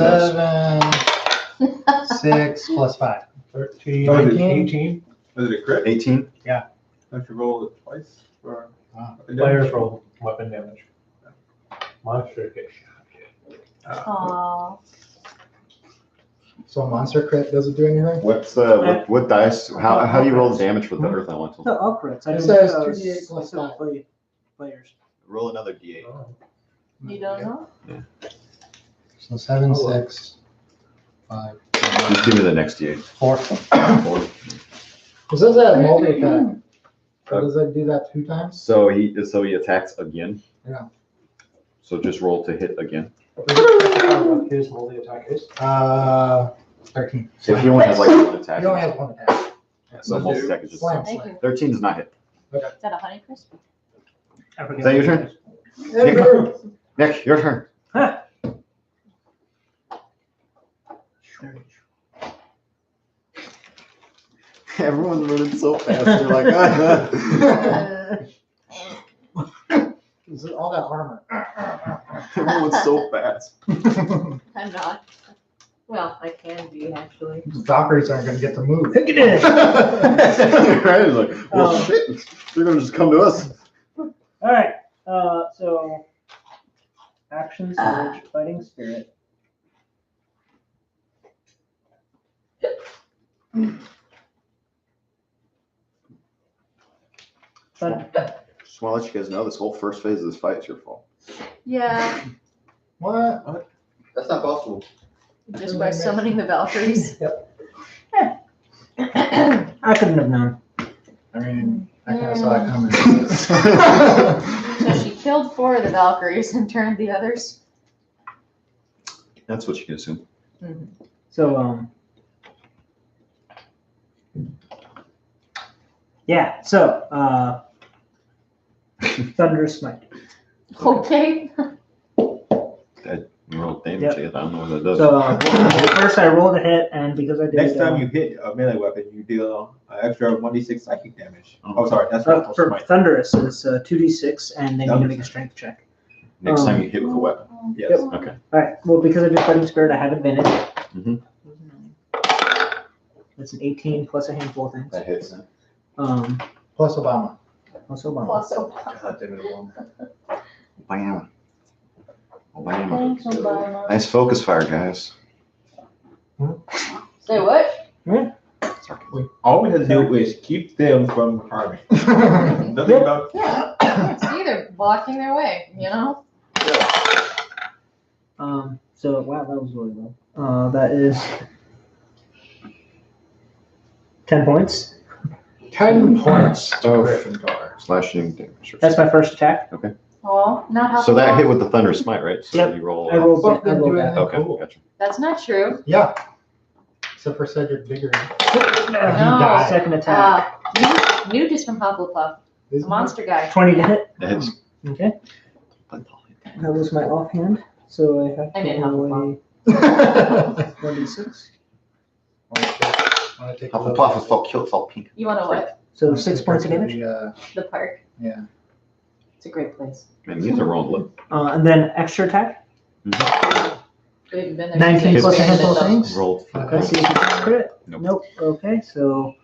those. 7, 6 plus 5. 13, Oh, is it 18. Was it a crit? 18? Don't you roll it twice for Players roll weapon damage. Monster gets shot. Aww. So a monster crit doesn't do anything? What's what dice? How do you roll the damage for the earth elemental? No, all crits. I It didn't says know 2d8 plus specifically players. Roll another d8. You don't know? So 7, 6, 5. Just give me the next d8. 4. 4. It says that multi attack. So does that do that 2 times? So he attacks again. Yeah. So just roll to hit again. His holy attack is. 13. So he only has like one attack. He only has 1 attack. So multi attack is just Slam, Thank slam. you. 13 does not hit. Is that a honey crisp? Is that your turn? Andrew. Nick, your turn. Huh. Everyone's moving so fast. You're like, ah. This is all that armor. Everyone's so fast. I'm not. Well, I can be actually. The Valkyries aren't going to get to move. Look at it. Right? It's like, well, shit. They're gonna just come to us. All right. So action surge, fighting spirit. But Just want to let you guys know this whole first phase of this fight is your fault. Yeah, What? That's not possible. just by summoning the Valkyries. I couldn't have known. I mean, I kind of saw it coming. So she killed 4 of the Valkyries and turned the others. That's what you can assume. So, yeah, so, Thunderous Smite. Okay. You roll damage, Yep. I guess. I don't know what that does. So, first I rolled a hit, and because I did Next time you hit a melee weapon, you deal extra 1d6 psychic damage. Oh, sorry, that's not for smite. Thunderous, it's 2d6, and then you need to make a strength check. Next time you hit with a weapon. Yes. Yep. Okay. Alright, well, because I did Fighting Spirit, I have advantage. Mhm. That's an 18 plus a handful of things. That hits then. Plus Obama. Plus Obama. Plus God damn it, Obama. Bam. Oh, bam. Thanks, Obama. Nice focus fire, guys. Say what? All we have to do is keep them from harming. Nothing about. Yeah. It's either blocking their way, you know? So, wow, that was really low. That is 10 points. 10 points to Oh. Gryffindor. Slashing damage. That's my first attack. Well, not how. So that hit with the Thunder Smite, right? So Yep. you roll. I rolled Fuck, I rolled doing that. that. Okay, Cool. gotcha. That's not true. Yeah. Except for Cedric Diggory. He No. died. Second attack. Newt is from Hufflepuff. The monster guy. 20 to hit. That hits. Okay. That was my offhand. So I have I mean, to roll Hufflepuff. 1d6. Hufflepuff is all pink. You wanna what? So 6 points of damage. The park. Yeah. It's a great place. Man, these are rolling low. And then extra attack. We haven't been there. 19 since plus a we handful of visited them. things. Rolled. Let's see if it's crit. Nope. Nope. Okay, so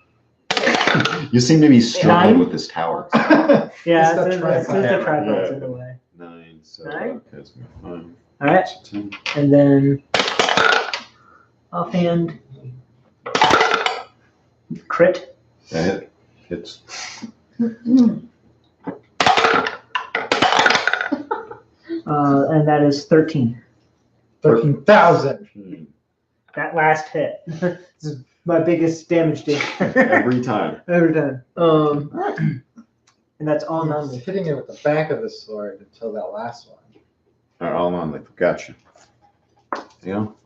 You seem to be struggling 9? with this tower. yeah, It's the it's the tripod. tripod's in the way. 9, so Alright. okay, it's 9, All right, 10. and then offhand crit. That hits. And that is 13. 13,000. Hmm. That last hit. This is my biggest damage deal. Every time. Every time. And that's all He's non hitting it with the back of the sword until that last one. Alright, all on like gotcha. You know?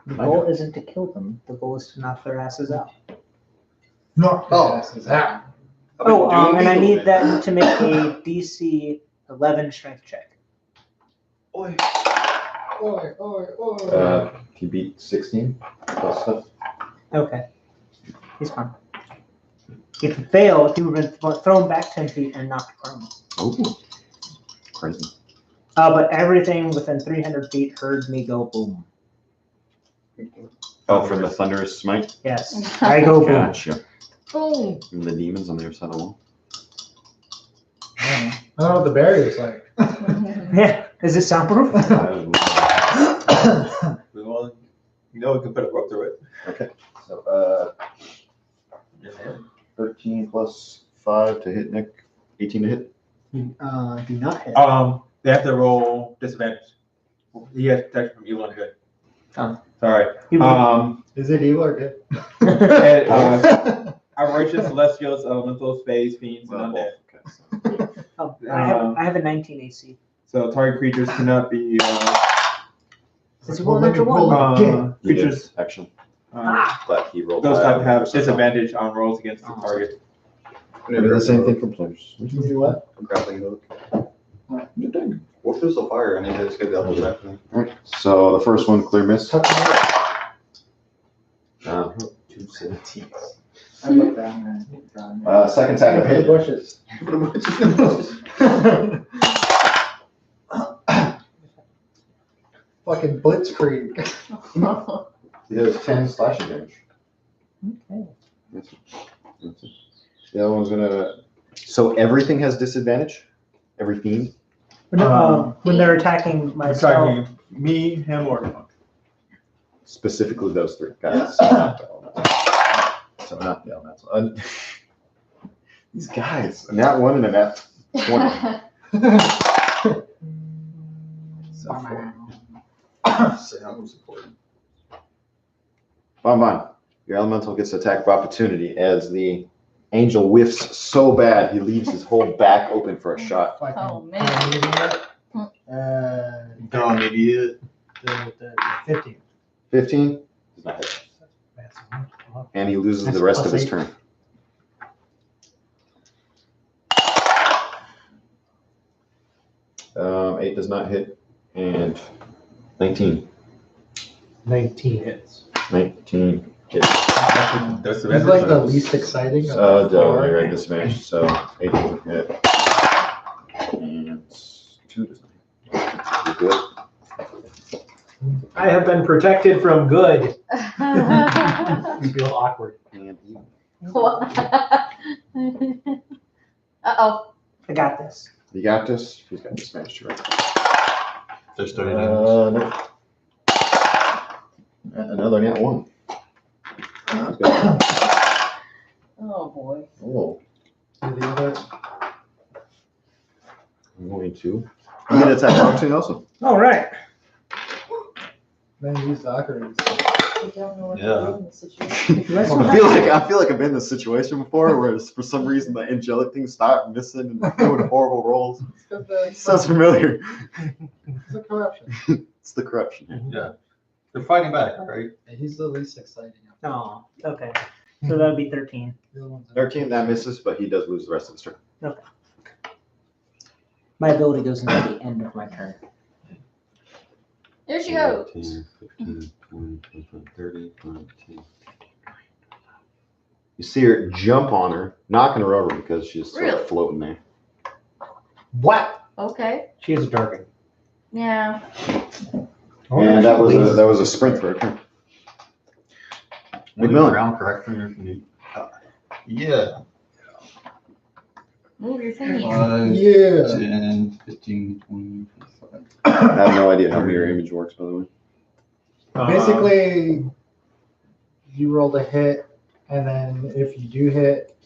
The goal isn't to kill them. The goal is to knock their asses out. No. Oh. Is that? Oh, and I need them to make a DC 11 strength check. Oi, oi, oi. He beat 16 plus stuff. Okay. He's fine. If he failed, he would have been thrown back 10 feet and knocked prone. Oh, crazy. But everything within 300 feet heard me go boom. Oh, from the Thunderous Smite? Yes. I go boom. Gotcha. Boom. And the demons on the other side of the wall. I don't know what the barrier's like. Yeah. Is it soundproof? Well, you know, we can put a rope through it. Okay. So, 13 plus 5 to hit Nick. 18 to hit. Do not hit. They have to roll disadvantage. He has protection from evil and good. Oh. Sorry. Is it evil or good? And, Aberrations, celestials, elementals, space, fiends, and undead. Okay, so Oh, I have a 19 AC. So target creatures cannot be Does he roll a natural one? he did, creatures. actually. Ah. But he rolled Those high type on have percentile. disadvantage on rolls against the target. We do the same thing for players. You do what? Grappling hook. What if there's a fire and then just get double that? Alright, so the first one, clear miss. Touch me. 217. I look down there. Second attack of The hit. bushes. Fucking blitzkrieg. He does 10 slashing damage. Okay. That's it. The other one's gonna. So everything has disadvantage? Every fiend? When they're attacking myself. Attacking me, him, or Specifically those 3 guys. So not the elemental. These guys, a nat 1 and a nat 20. So 4. Say that was important. Fine. Your elemental gets attack of opportunity as the Angel whiffs so bad he leaves his whole back open for a shot. Oh, man. Dumb idiot. The 15. 15 does not hit. And he loses the rest of his turn. Eight does not hit, and 19. 19 hits. 19 hits. That's the He's best. like the least exciting. of the four. You're right, disadvantage, so 8 doesn't hit. And 2 does not hit. You're good. I have been protected from good. You feel awkward. And even. Uh-oh. I got this. You got this? He's got disadvantage, right? There's 30 damage. No. Another net 1. He's got- Oh, boy. Oh, Do the others. I'm going to. You get attack opportunity also. All right. Man, these Valkyries. I don't know what to do in this situation. If you guys I want feel like I've been in this situation before where for some reason the angelic things stop missing and doing horrible rolls. Sounds familiar. It's a corruption. It's the corruption. Yeah. They're fighting back, right? He's the least exciting. Oh, okay. So that would be 13. The other ones are- 13, that misses, but he does lose the rest of his turn. My ability goes into the end of my turn. There she goes. 10, 15, 20, 25, 30, 40. You see her jump on her, knocking her over because she's sort Really? of floating there. What? Okay. She is a darking. Yeah. And that was a sprint for her turn. McMillan. Round correction if you need. Yeah. Move your thingy. 5, Yeah. 10, 15, 20, 25. I have no idea how mirror image works, by the way. Basically, you roll a hit, and then if you do hit,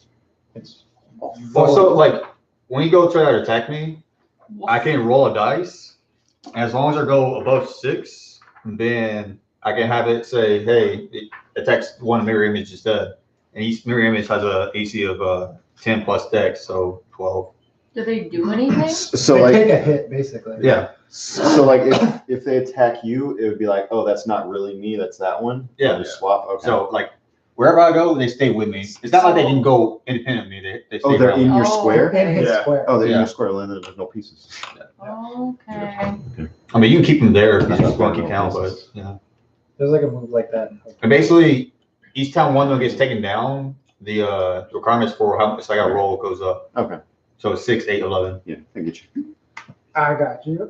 it's. Well, so like when you go try to attack me, I can roll a dice. And as long as I go above 6, then I can have it say, hey, it attacks one mirror image instead. And each mirror image has a AC of 10 plus dex, so 12. Do they do anything? So They like, take a hit, basically. Yeah. so like if they attack you, it would be like, oh, that's not really me, that's that one. Yeah. Just swap. Okay. So like wherever I go, they stay with me. It's not like they can go independent of me. They stay Oh, they're around. in your Oh. square? In his Yeah. square. Oh, they're in Yeah. your square, and then there's no pieces. Okay. I mean, you can keep them there if you just want to keep count, but yeah. There's like a move like that. And basically, each time one of them gets taken down, the requirements for how much I got roll goes up. Okay. So 6, 8, 11. Yeah, I get you. I got you.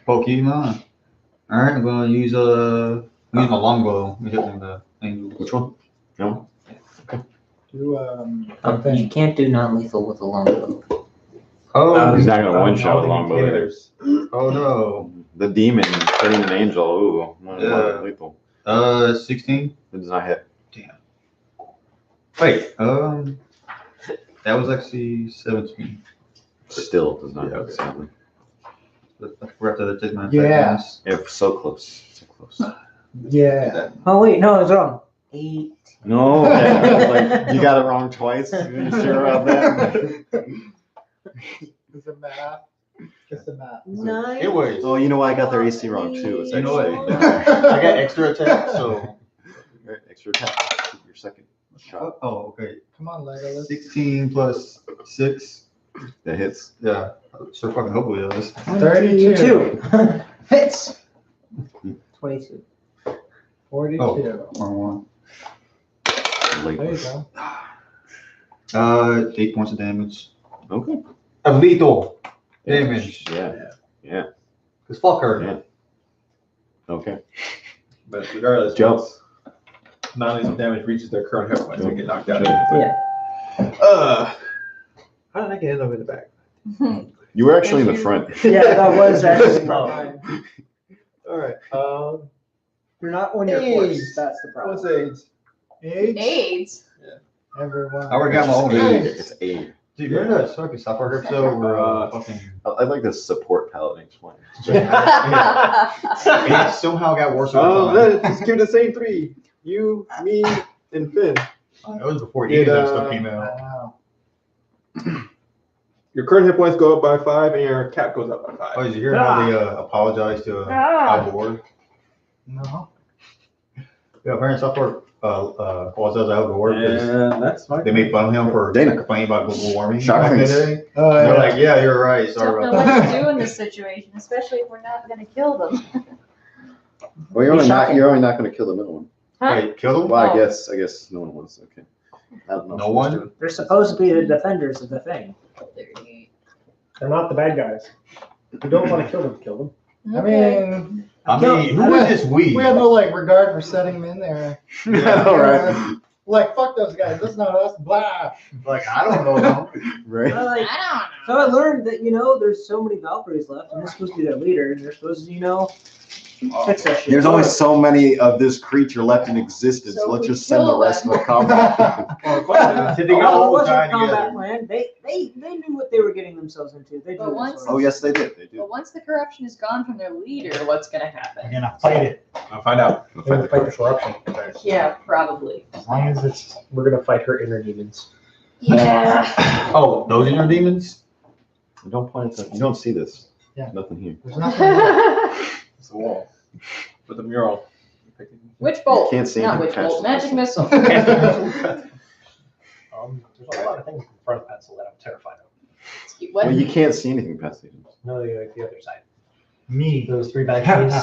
Pokemon. All right, I'm gonna use my longbow. Let me hit one of the angels. Which one? No. Do You something. can't do non-lethal with a longbow. Oh, He's not gonna Um, one shot all with the longbow either. indicators. oh no. The demon hitting an angel. Ooh, one Yeah. lethal. 16. It does not hit. Wait, that was actually 17. Still does not Yeah, hit. okay. Sadly. I forgot to take my attack Yeah. bonus. Yeah, so close. So close. Yeah. Oh wait, no, I was wrong. 8. No, like, you got it wrong twice. You sure about that? It's a math. It's a math. 9. Anyways, Oh, you know why I got their AC wrong too? It's You know actually I got extra attack, so. extra attack. Your second shot. Oh, okay. Come on, Legolas. 16 plus 6. That hits. Yeah. Sure fucking hopefully it is. 32. Hits. 22. 42. Wrong one. Late. There you go. 8 points of damage. Okay. Of lethal damage. Yeah. Cause fuck her. Yeah. Okay. But regardless, Jump. non-lethal damage reaches their current hit points and get knocked out. Yeah. How did I get it over the back? You were actually in the front. Yeah, that was actually. All right. You're not on your horse. That's the What's problem. age? AIDS. AIDS. Everyone. I already got my own. It's aid. Dude, you're in a fucking South Park episode where fucking I like this support paladin explain. it somehow got worse over time. Let's give it the same 3. You, me, and Finn. That was before any of that stuff came out. Wow. Your current hit points go up by 5, and your cap goes up by 5. Oh, did you hear how they apologized to our board? No. Yeah, apparently software apologized to Al Gore because And that's my. they made fun of him for Dana. complaining about global warming. Shocking. back in the day. Oh, They're yeah. like, yeah, you're right. Don't Sorry know about what that. to do in this situation, especially if we're not gonna kill them. Well, you're only not gonna kill the middle one. Wait, killed him? Well, Oh. I guess no one was, okay. I don't know. No one? They're supposed to be the defenders of the thing. 38. They're not the bad guys. If you don't want to kill them. I Okay. mean, I mean, who is this we? we have no like regard for setting them in there. Yeah, all right. Like, fuck those guys. That's not us. Blah. Like, I don't know them. Right. Well, like, I so I learned that, there's so many Valkyries left, and they're supposed to be their leader, and they're supposed to, fix that shit. There's only so many of this creature left in existence. So Let's we just send the kill rest of them. the combat. Did they Oh, all it wasn't die a combat together? plan. They knew what they were getting themselves into. They But knew once- Oh, yes, they did. They But do. once the corruption is gone from their leader, what's gonna We're happen? gonna fight it. I'll find out. We're gonna fight the corruption. Yeah, probably. As long as we're gonna fight her inner demons. Yeah. Oh, those are your demons? Don't point at you don't see this. Yeah. Nothing here. There's nothing. It's a wall with a mural. Witch bolt. can't see Not anything witch bolt. past Magic missile. There's a lot of things in front of pencil that I'm terrified of. What? Well, you can't see anything past these. No, the other side. Me. Those 3 bad trees.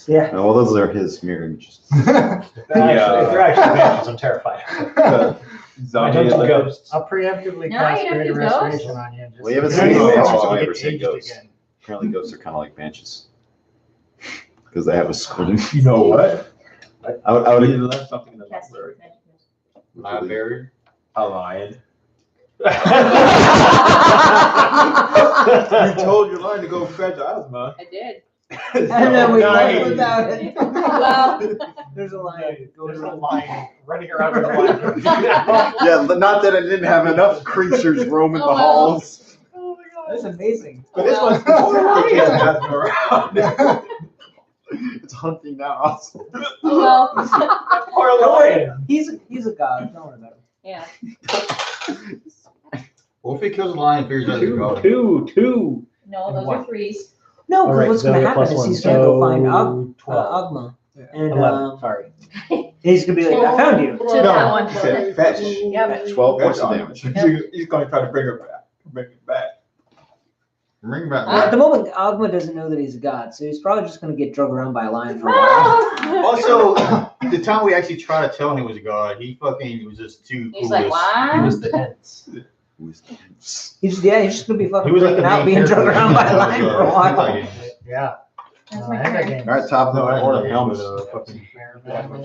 Yeah. Oh, well, those are his mirror images. If they're actually banshees, I'm terrified. The I zombie don't do like- ghosts. I'll preemptively No, cast you don't Greater do ghosts. Restoration on you. Just Well, you haven't in seen case the you banshees, get all I ever say aged ghosts. again. Apparently, ghosts are kind of like banshees because they have a sword. You know what? I would We left something in the Casting library. magic missile. Library. A lion. You You told your lion to go fetch Ozma. I did. And then we Nice. left without it. Well, There's a line. There's a lion running around in the library. Yeah, but not that I didn't have enough creatures roaming Oh, the well. halls. That's amazing. But this one's specifically Ozma around. It's hunting now. well, Poor lion. He's a god. Don't worry about him. yeah. What if he kills a lion and figures out he's a god? Two. No, And those what? are threes. No, All because right, what's going to so happen plus is one, he's going to go find so 12. Agma. And 11, sorry. he's going to be like, I found you. To that one. He said fetch. Yep. 12 points of damage. He's going to try to bring her back. Bring it back. Ring back. At the moment, Agma doesn't know that he's a god, so he's probably just going to get drugged around by a lion for a while. Also, the time we actually tried to tell him he was a god, he fucking was just too He's like, clueless. what? He was the tense. He's just going to be fucking He was like the freaking out main being drugged character. around by a lion for a while. Yeah. That's my I had that turn. game. All right, top of the order. Helmet. Helmets.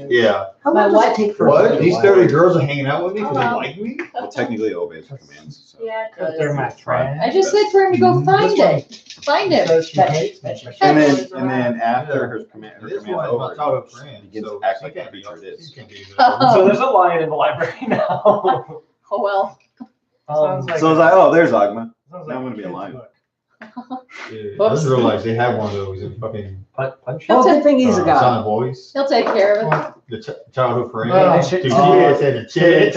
Yeah. How My long does what? it take for What? These 30 girls are hanging out with me because they Hello. like me? Well, technically, it obeys commands. So. Yeah, it Because they're does. my friends. I just said for him to go find it. Find it. Says she hates me. And then after her command, This one is my over, childhood friend. begins So to act she like the can't be creature it is. she can't be Oh. So there's a lion in the library now. Oh, well. Sounds like So I was like, oh, there's Agma. sounds now I'm gonna be a kid's lion. book. Yeah, I Whoops. didn't realize they had one of those in fucking Punch. Oh, good thing he's a Son god. of Voice. He'll take care of it. The childhood friend. Oh, Dude, shit. she Oh. said the chick.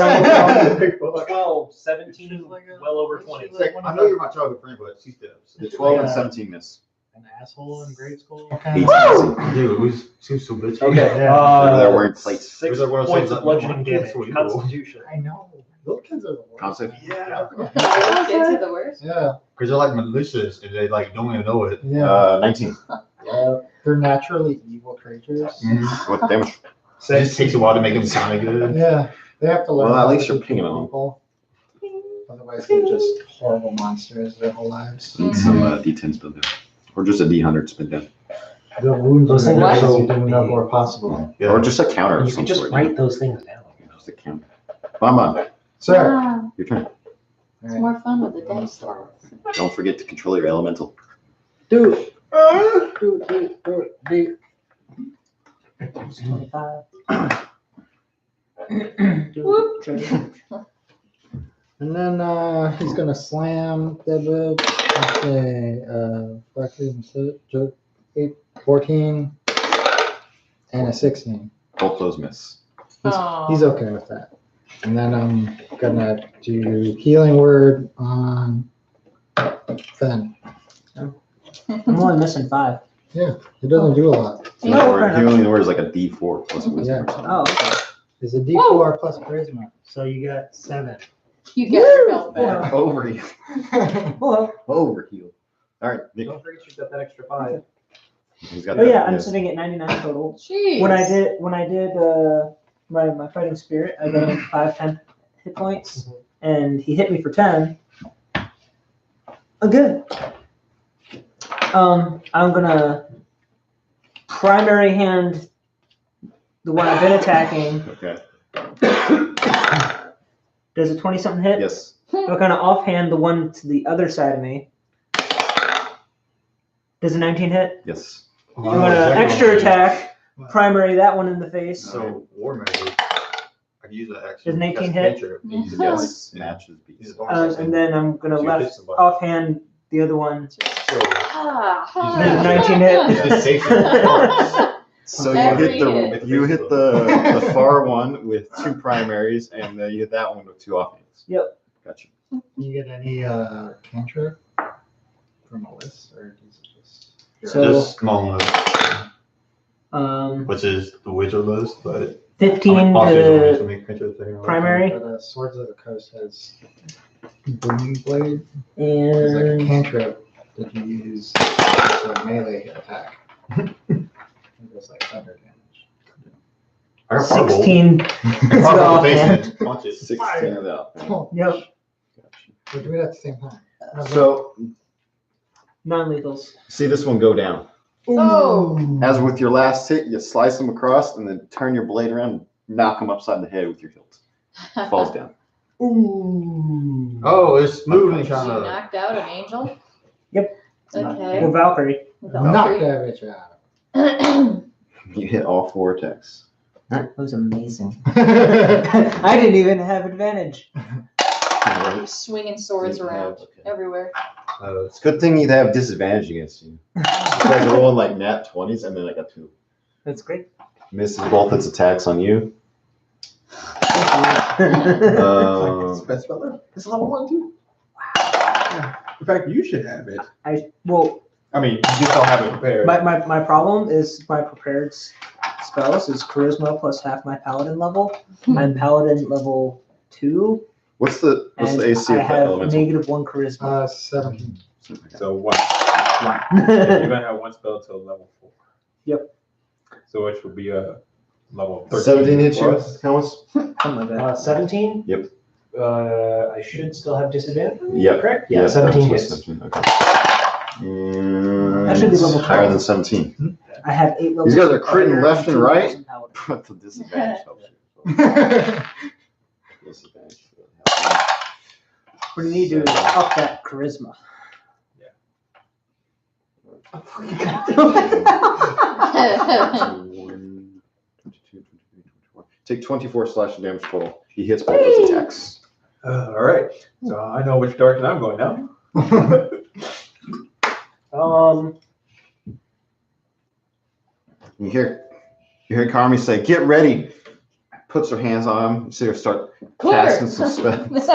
Oh, 17, well over 20. It's like, I know you're my childhood friend, but she steps. The 12 and Yeah. 17 miss. An asshole in grade school. Eight. Dude, it was, she was so bitchy. Okay. They're wearing plates. 6 It was like one of those points things of like, bludgeoning oh, damage. so evil. Constitution. I know. Little kids are the worst. Concept. Yeah. Kids are the worst. Yeah. Because they're like malicious and they like don't even know it. Yeah. 19. They're naturally evil creatures. What damage? So it just takes a while to make them sound good. Yeah. They have to learn. Well, at how least to you're be pinging them. people. Otherwise, they're just horrible monsters their whole lives. Need some D10 spin down. Or just a D100 spin down. The wounds Those are things are so so you didn't know big. were possible. Yeah. Or just a counter of You some can just sort. write those things down. Just a counter. Mama, Sir. Ah, your turn. it's more fun with the dice though. Don't forget to control your elemental. Do it. Do it. 25. Whoop. And then he's gonna slam that bitch. Let's say 14 and a 16. Both those miss. Oh. He's okay with that. And then I'm gonna do healing word on Fen. I'm only missing 5. It doesn't do a lot. He only wears like a D4 plus wisdom. or something. Oh, okay. It's a D4 plus charisma, so you got 7. You get your belt back. Overheal. Well, Overheal. All right, Nick. Don't forget you got that extra 5. He's got oh that. yeah, I'm Yes. sitting at 99 total. Jeez. When I did my fighting spirit, I got him 5 hit points, and he hit me for 10. Oh, good. I'm gonna primary hand the one I've been attacking. Okay. Does a 20-something hit? Yes. I'm gonna offhand the one to the other side of me. Does a 19 hit? Yes. I'm gonna extra attack, primary that one in the face. So war measure. I can use that action. Does an 18 That's hit? nature. Yes. Matches beats. And then I'm gonna So you hit left somebody. offhand the other one. Ah, Does a 19 hit? Just take some. So you Every hit the far one with 2 primaries, and you hit that one with 2 offhands. Yep. Gotcha. You get any cantrip from a list, or is it just? So- Just small list, Um, which is the wizard list, but 15 to primary The Swords of the Coast has Booming Blade. It's like a and cantrip that you use as a melee attack. It does like thunder damage. I got Firebolt. 16 to the offhand. Punch it. 16 of that. Oh, Yep, we're doing it at the same time. So non-lethals. see this one go down. Oh. As with your last hit, you slice him across, and then turn your blade around and knock him upside the head with your hilt. Falls down. Ooh. Oh, it's moving, You kind of. knocked out an angel? Yep. Okay. Well, Valkyrie. Knock that bitch out. You hit all 4 attacks. That was amazing. I didn't even have advantage. Swinging swords around everywhere. It's a good thing you'd have disadvantage against you. You guys are rolling like nat 20s, and then I got 2. That's great. Misses both its attacks on you. Best speller. It's level 1 too. In fact, you should have it. Well, I mean, you just don't have it prepared. my problem is my prepared spells is charisma plus half my paladin level. I'm paladin level 2, What's the and AC I of that have elemental? -1 charisma. 17. So one. You're gonna have 1 spell till level 4. Yep. So which would be a level 13. 17 hits you, plus. Thomas? Something like that. 17? Yep. I should still have disadvantage? Yep. Correct? Yeah, Yes, 17 that's hits. 17, okay. That should be level Higher 12. than 17. I have 8 levels. These guys are of critting fighter left and two right. levels in paladin. But the disadvantage helps you. Disadvantage. What do you need to do is up that charisma. Take 24 slashing damage total. He hits both his attacks. All right. So I know which direction I'm going now. You hear Carmi say, "Get ready." Puts her hands on him. You see her start casting some spells.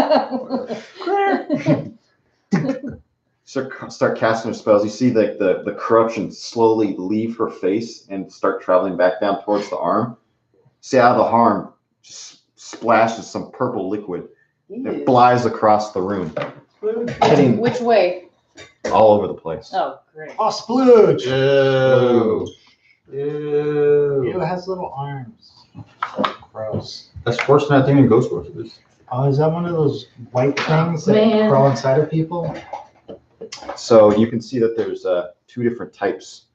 Start casting her spells. You see the corruption slowly leave her face and start traveling back down towards the arm. See out of the arm just splashes some purple liquid. It flies across the room, hitting Which way? all over the place. Oh, great. Oh, splooge! Ew. It has little arms. Gross. That's worse than that thing in Ghostbusters. Oh, is that one of those white things that Man. crawl inside of people? So you can see that there's 2 different types.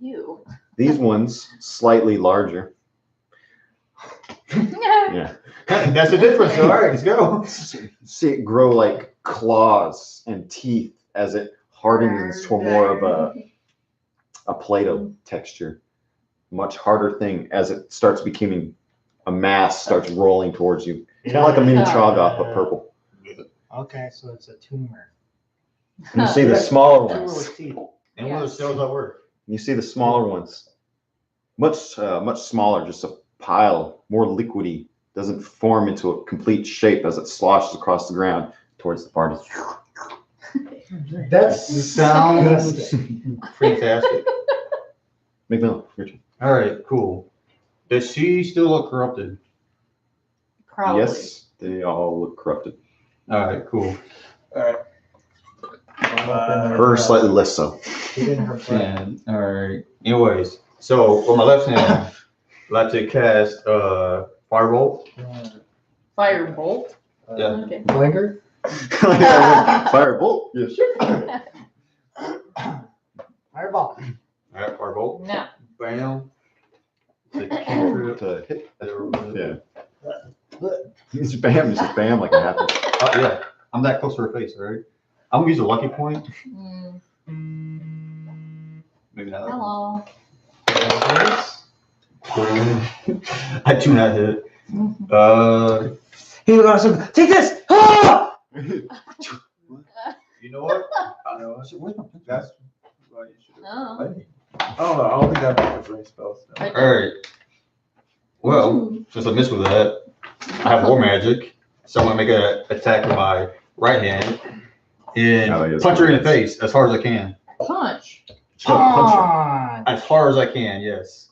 You. These ones slightly larger. Yeah. That's the difference. All right, let's go. See it grow like claws and teeth as it hardens to more of a Play-Doh texture. Much harder thing as it starts becoming a mass, starts rolling towards you. It's kind of like a mini Chogoth, but purple. Okay, so it's a tumor. And you see the smaller Tumor ones. with teeth. And one of the cells at work. You see the smaller ones. Much smaller, just a pile, more liquidy doesn't form into a complete shape as it sloshes across the ground towards the party. That's Sounds fantastic. McMillan, your turn. All right, cool. Does she still look corrupted? Probably. Yes, they all look corrupted. All right, cool. Her slightly less so. And all right. Anyways, so on my left hand, I like to cast Firebolt. Firebolt. Yeah. Okay. Blinker? Firebolt. Yeah, sure. Fireball. All right, Firebolt. No. Bam. It's a cantrip. To hit. Yeah. It's bam, it's just bam like it happened. Oh yeah, I'm that close to her face, all right? I'm gonna use a lucky point. Maybe not. Hello. I do not hit. He was awesome. Take this! Ah! You know what? That's what you should have. Oh. I don't know. I don't think that makes range spells. No. I- All right. Well, since I missed with that, I have war magic, so I'm gonna make an attack with my right hand and punch her in the face as hard as I can. Punch. Just gotta punch her. on. As hard as I can, yes.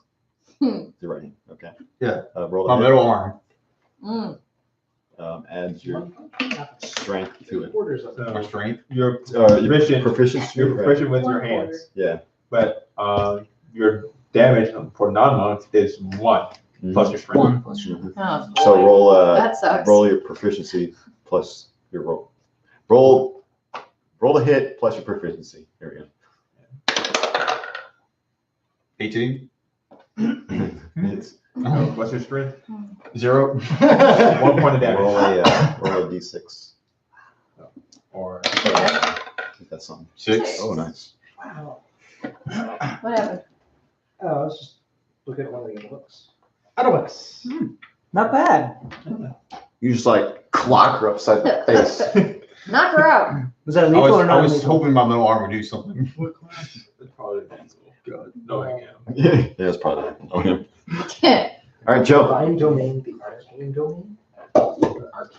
Your right hand. Okay. Yeah. Roll My the hit. middle arm. Add your strength to it. Quarters of My strength. You're Your proficient. proficiency. You're right? proficient with your One hands, Yeah. but your damage for non-monks is 1 plus your strength. 1 plus your. Mhm. Oh, So boy. roll That sucks. roll your proficiency plus your roll. Roll the hit plus your proficiency. Here we go. 18. It's What's your strength? 0. 1 point of damage. roll a d6. Or I think that's something. 6. Oh, nice. Wow. What happened? Oh, I was just looking at one of the books. Autobus. Not bad. You just like clock her upside the face. Knock her out. Was that I lethal or was not lethal? hoping my middle arm would do something. it's probably diesel. God, knowing him. Yeah, that's probably. Okay. All right, Joe. Divine domain, the arcane domain. All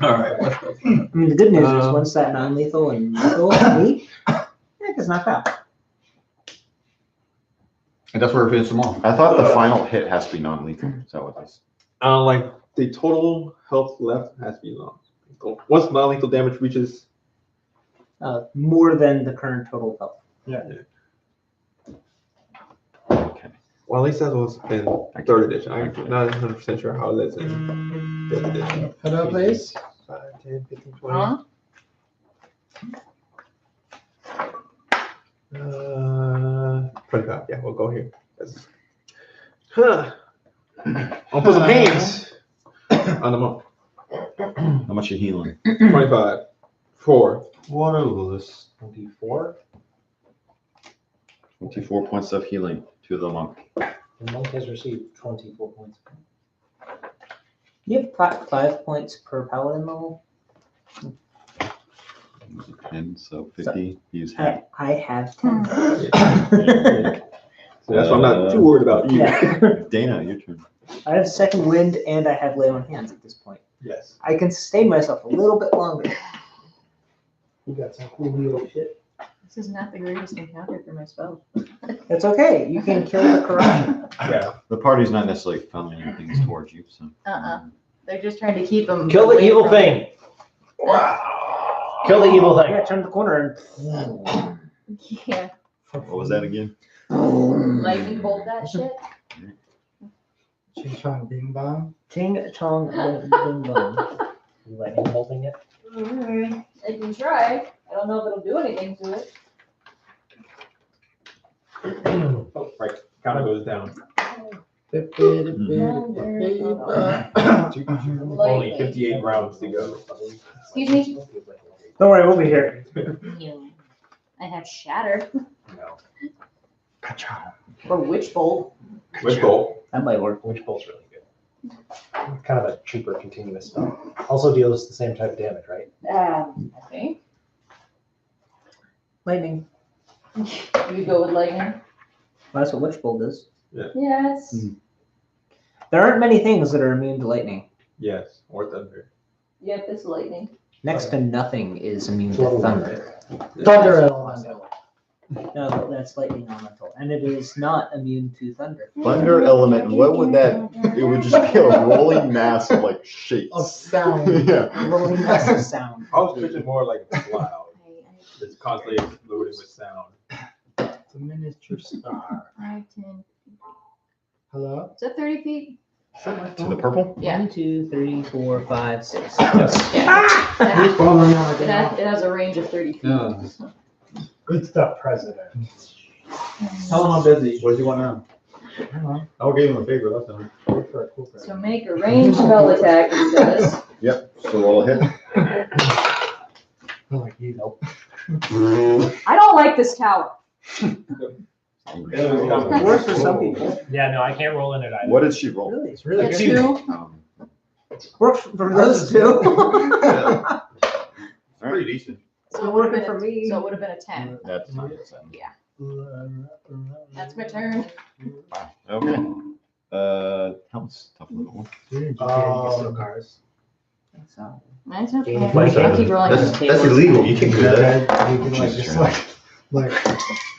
right. I mean, the good news is Um, once that non-lethal and lethal meet, it gets knocked out. And that's where it finishes tomorrow. I thought the final hit has to be non-lethal. Is that what it is? Like the total health left has to be non-lethal. Once non-lethal damage reaches, More than the current total health. Okay. well, at least that was in 3rd edition. I'm not 100% sure how that's in 5th edition. Hello, please. 5, 10, 15, 20. Huh? 25. Yeah, we'll go here. I'll put some hands on the monk. How much you healing? 25. 4. What is this? 24. 24 points of healing to the monk. The monk has received 24 points. You have 5 points per paladin level. 10, so 50. Use half. I have 10. So that's why I'm not too worried about you. Yeah. Dana, your turn. I have second wind and I have lay on hands at this point. Yes. I can sustain myself a little bit longer. You got some cool little shit. This is not the greatest encounter for my spell. That's okay. You can kill the corruption. Yeah. The party's not necessarily funneling things towards you, so. They're just trying to keep them. Kill the evil thing. Kill the evil thing. Yeah, turn the corner and Yeah. What was that again? Lightning bolt that shit. Ching Chong Bing Bong. ting chong boom boom boom. Lightning bolting it. Alright, I can try. I don't know if it'll do anything to it. Oh, right. Counter goes down. Only 58 rounds to go. Excuse me? Don't worry, we'll be here. I have shatter No. or witch bolt. Which goal? That might work. Witch bolt's really good. Kind of a cheaper continuous spell. Also deals the same type of damage, right? I think. Lightning. You go with lightning. That's what Witch Bolt is. Yes. There aren't many things that are immune to lightning. Yes, or thunder. Yep, it's lightning. Next to nothing is immune It's to level thunder. Thunder elemental. No, that's lightning elemental, and it is not immune to thunder. Thunder element, what would that, it would just be a rolling mass of like shapes. Of sound. Yeah. Rolling mass of sound. I was picturing more like a cloud. It's constantly exploding with sound. It's a miniature star. 5, 10. Hello? Is that 30 feet? To the purple? Yeah. 1, 2, 3, 4, 5, 6. Yes. Yeah. He's falling out It has a range of 30 feet. Yeah. It's the president. Tell them I'm busy. What do you want now? I'll give him a favor last time. So make a ranged spell attack, it says. Yep, so roll a hit. Like you. Nope. I don't like this tower. Worse for some people. Yeah, no, I can't roll in it either. What did she roll? Really? It's really A good. 2. Works for those two. Yeah. It's pretty decent. So it would have been for me. So it would have been a 10. That's not That's my turn. Okay. That was a tough little one. Cars. So, Mine's okay. Like, I can't keep rolling. That's illegal. You can't do that. You can like Jesus just Christ. like.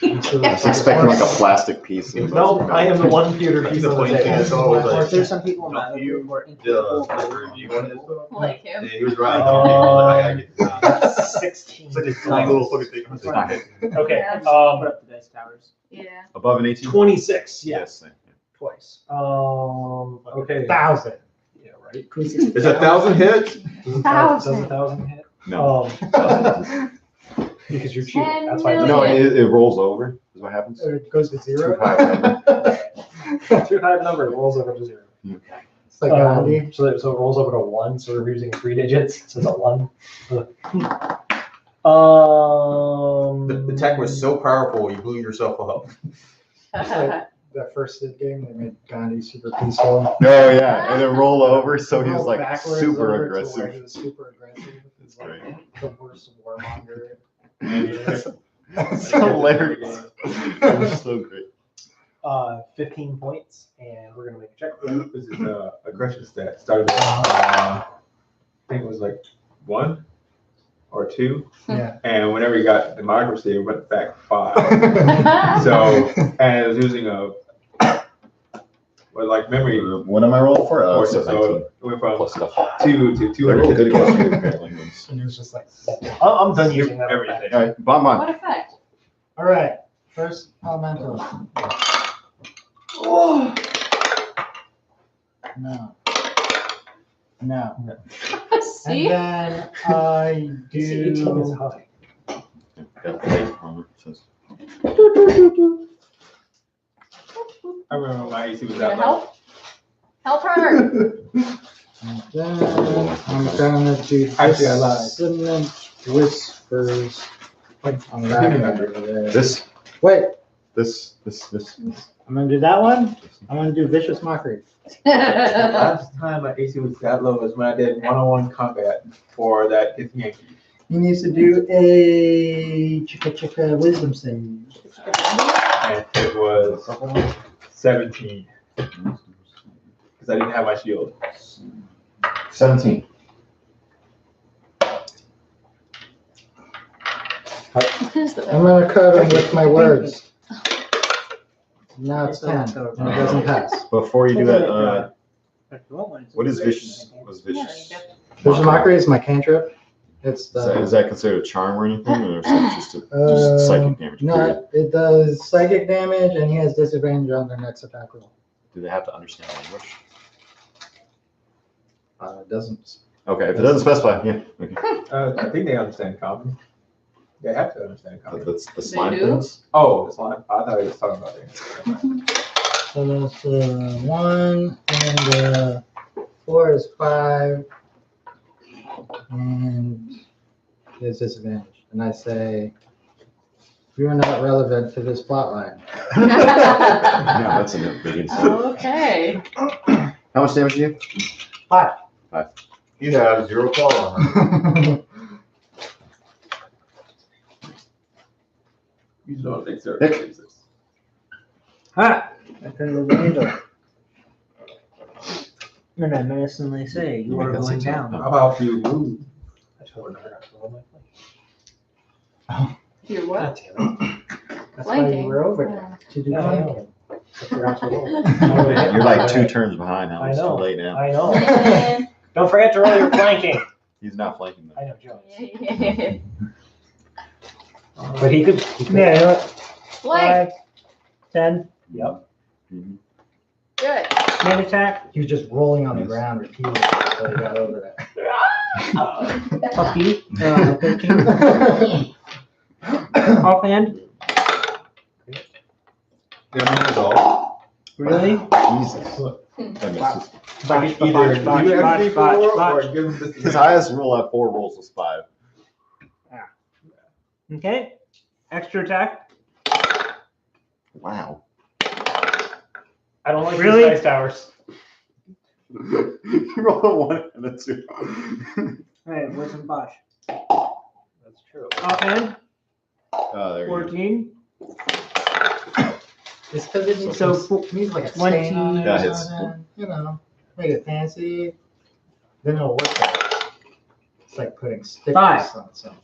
I was expecting like a plastic piece. of- No, I am the one pewter piece of the Point thing, table. it's always or like, there's some people No, that you were the review on it. Like him. Yeah, he was right. Oh. I gotta get this down. 16. It's like a tiny little fucking thing. It's not hit. Okay, Yeah. Put up the dice towers. Yeah. Above an 18? 26, yeah, Yes. twice. Okay. 1,000. Yeah, right. Is 1,000 hits? Does a 1,000 hit? No. Because you're cheating, 10 that's why. million. No, it rolls over, is what happens. It goes to Too zero. high number. Too high number rolls over to 0. It's like Gandhi. So it rolls over to 1, so we're using 3 digits, so it's a 1. The tech was so powerful, you blew yourself up. That first Sid game, they made Gandhi super peaceful. Oh, yeah, and then roll over, so he was Rolled like backwards super over to where aggressive. He was super aggressive. He's That's like the worst warmonger. That's hilarious. It was so great. 15 points, and we're gonna make a check. This is aggression stat. Started at, I think it was like 1 or 2. Yeah. And whenever you got democracy, it went back 5. So, and it was using like memory. What am I rolling for? So 19 it went from plus stuff. 2 to I rolled good 200. against you, apparently. And it was just like, I'm done using that. Everything. All right, bomb on. What effect? all right, first elemental. No. No. And See? then I DC 18 is do. high. Got the light on it, says. I remember my AC was You that gonna low. help? Help her! Then I'm gonna do Actually, I lied. dissonant whispers. On the back end over there. This, Wait, this. I'm gonna do that one. I'm gonna do vicious mockery. Last time my AC was that low was when I did one-on-one combat for that It's Yankee. He needs to do a chicka wisdom save. And it was 17. Because I didn't have my shield. 17. I'm gonna cut him with my words. Now it's 10, and it doesn't pass. Before you do that, what is vicious? What's vicious? Vicious mockery is my cantrip. It's Is the. that considered a charm or anything, or is it just psychic damage? Period? No, it does psychic damage, and he has disadvantage on their next attack roll. Do they have to understand language? It doesn't. Okay, if it doesn't specify, yeah. Okay. I think they understand common. They have to understand common. That's the slime do? things. Oh, that's fine. I thought he was talking about it. So that's 1, and 4 is 5, and he has disadvantage. And I say, you are not relevant to this plot line. Yeah, that's enough. Okay. How much damage do you? 5. You have 0 claw armor. You don't think so. Nick. Ha! I couldn't move the angel. And I menacingly say, you You are make that going 6 down. now. How about you move? I totally forgot to roll my flank. You're what? God damn it. That's why you Flanking. were over there. To do Yeah, I flanking. know. I forgot to roll. You're like 2 turns behind now. I It's too know. late now. I know. Don't forget to roll your flanking. He's not flanking I them. know, Joe. But he could. Yeah, you know what? Flank. 5, 10, Yep. Good. main attack, He was just rolling on the ground repeatedly until he got over puppy, 13. Offhand, Damage is all. really? Jesus. That misses. Botch, Either botch, you botch, have botch, D4 or botch. give him this. His highest roll at 4 rolls was 5. Okay, extra attack, Wow. I don't like Really? these dice towers. You roll a 1 and a 2. alright, where's some botch? That's true. Offhand, Oh, there you go. 14, It's because it needs, So, needs like a 20. stain on it That or hits. something. You know, make it fancy. Then it'll work better. It's like putting stickers 5. on something.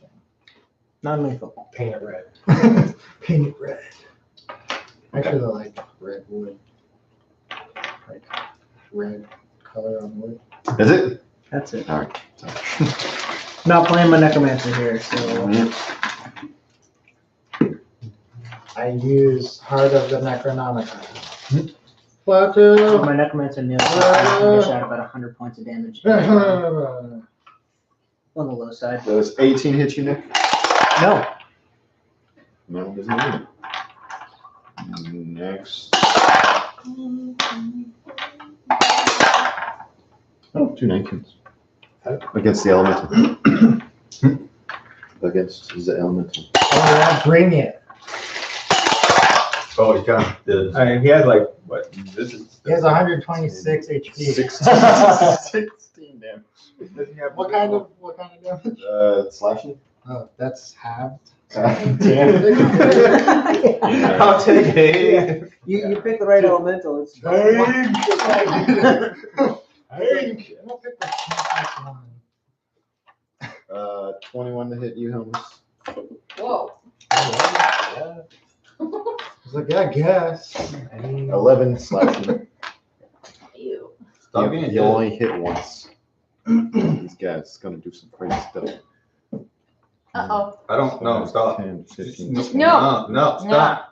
non-lethal. Paint it red. Paint it red. Actually, I like red wood. Like red color on wood. Is it? That's it. All right. Not playing my necromancer here, so. I use Heart of the Necronomicon. So Plateau. my necromancer nails dish out about 100 points of damage. On the low side. Does 18 hit you, Nick? No. No, it doesn't either. Next. Oh, 2 19s. Against the elemental. Against the elemental. Oh yeah, bring it. Oh, he kind of did. I mean, he has like, what? This is. He has 126 HP. 16 damage. Does he have What kind of damage? Slashing? Oh, that's halved. I'll take it. You pick the right elemental. It's Hank! I'm gonna pick the cheapest one. 21 to hit you, Helmus. Whoa. Yeah. I was like, yeah, I guess. 11 slashing. Ew. Stop You being you dead. only hit once. These guys gonna do some crazy stuff. Uh-oh. I don't know. Stop. 10, 15. No. No, stop.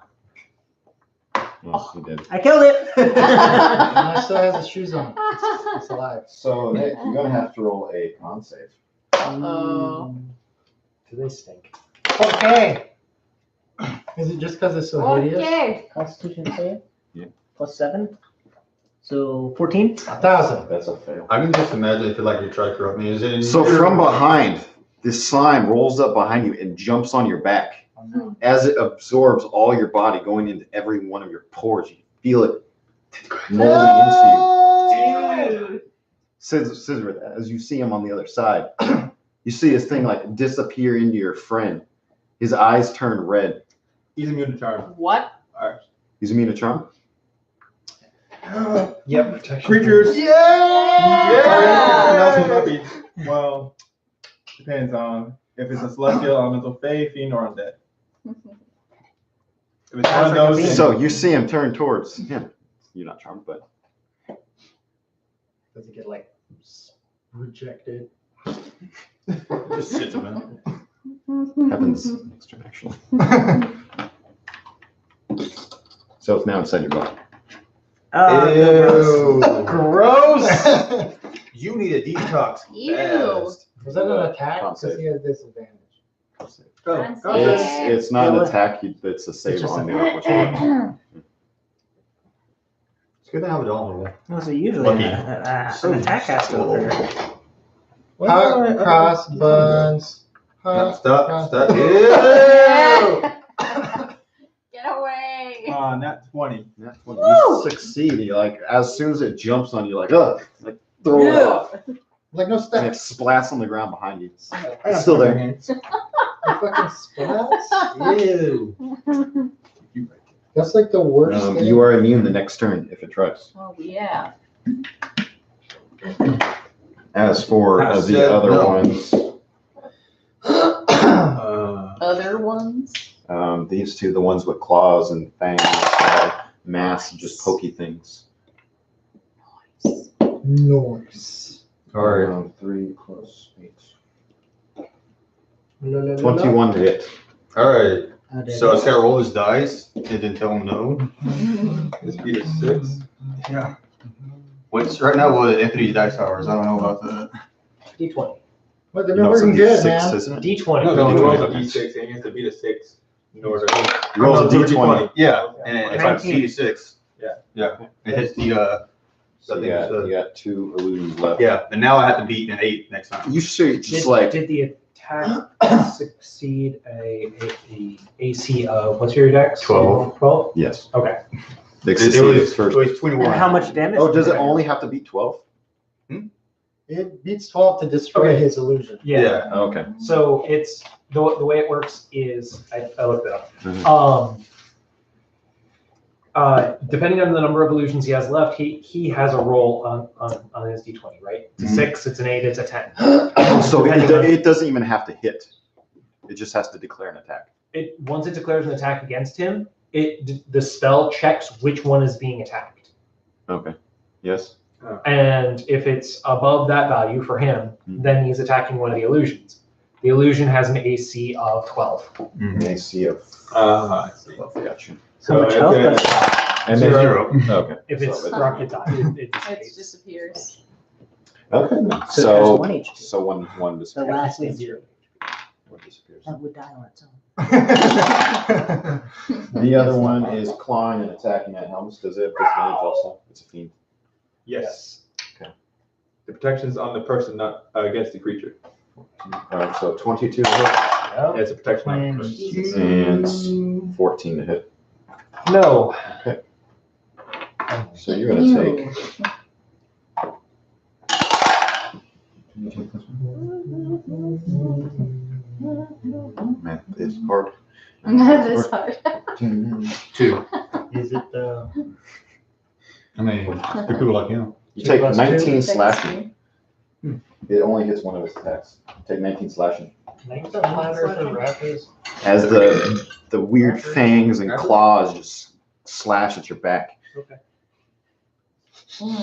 Oh, he did. I killed it. And I still has the shoes on. It's alive. So, Nick, you're gonna have to roll a con save. Uh-oh. Do they stink? Okay. Is it just because it's so hideous? Okay. Constitution save. Yeah. Plus 7. So 14. 1,000. That's a fail. I can just imagine if like you try to corrupt me. Is it in So your- from behind, this slime rolls up behind you and jumps on your back. As it absorbs all your body, going into every one of your pores, you feel it molding into you. Scissor, as you see him on the other side, you see this thing like disappear into your friend. His eyes turn red. He's immune to charm. What? He's immune to charm? Yep. Protection. Creatures. Yeah. Nelson puppy. Well, depends on if it's a celestial, elemental, fae, fiend, or undead. If it's one of those, then- So you see him turn towards him. You're not charmed, but Does it get like rejected? Just sit him in. happens next turn actually. So it's now inside your body. Ew. Gross. You need a detox. Ew. fast. Was that an attack? Con Because save. he had disadvantage. Go. Con Go. save. It's not an attack, it's a save just on a- the unfortunate. It's good to have it all. No, so usually Lucky. an attack has to occur. Hot cross buns. Hot Stop. cross- Stop. Ew. Get away. Nat 20. That's when you succeed. You like as soon as it jumps on you, like like throw it off, Like no and it steps. splats on the ground behind you. It's still there. It fucking splats. Ew. That's like the worst thing. You are immune the next turn if it tries. Oh, yeah. As for I the said other no. ones, Other ones? these two, the ones with claws and fangs, mass, just pokey things. Noise. All right. 3 plus 8. La, la, la, la. 21 to hit. All right. How did So I it? just gotta roll his dice. It didn't tell him no. This beat a 6. Yeah. What's right now? What Anthony's dice hours? I don't know about that. D20. But they're You know, not it's a working good, D6, man. isn't it? D20. No, he rolls a Okay. D6 and he has to beat a 6 in order. He rolls a No, D20. Yeah, and if I 19. beat a 6. Yeah. Yeah. It hits the So you got 2 illusions left. yeah, and now I have to beat an 8 next time. You should Did, just like, did the attack succeed a AC of, what's your dex? 12. 12? yes. Okay. They It succeeded was, first. it was 21. And how much damage? Oh, does it did only have to beat 12? It beats 12 to destroy Okay. his illusion. Yeah. Okay. So it's, the way it works is, I looked it up. Mhm. Depending on the number of illusions he has left, he has a roll on his D20, right? It's a Mhm. 6, it's an 8, it's a 10. So Depending on- it doesn't even have to hit. It just has to declare an attack. Once it declares an attack against him, the spell checks which one is being attacked. Okay. Yes. And if it's above that value for him, then he's attacking one of the illusions. The illusion has an AC of 12. AC of. I see. Gotcha. How much if health it- does it have? And then Zero. Okay. If it's So struck, it dies. It It dissipates. disappears. Okay. So So there's one HP. so one The disappears. last is Zero. One disappears. that would die on its own. The other one is clawing and attacking at Helms. Does it have disadvantage also? It's a fiend. Yes. Okay. The protection's on the person, not against the creature. Alright, so 22 to hit Yeah, it's a protection on the Man, person. Jesus. and 14 to hit. No. So you're gonna take. Man, it's hard. That is hard. 2. Is it I mean, the people like him. You take Plus two. 19 That's slashing. true. It only hits one of his attacks. Take 19 slashing. what's that ladder for rappers? As the weird fangs and claws just slash at your back. Okay.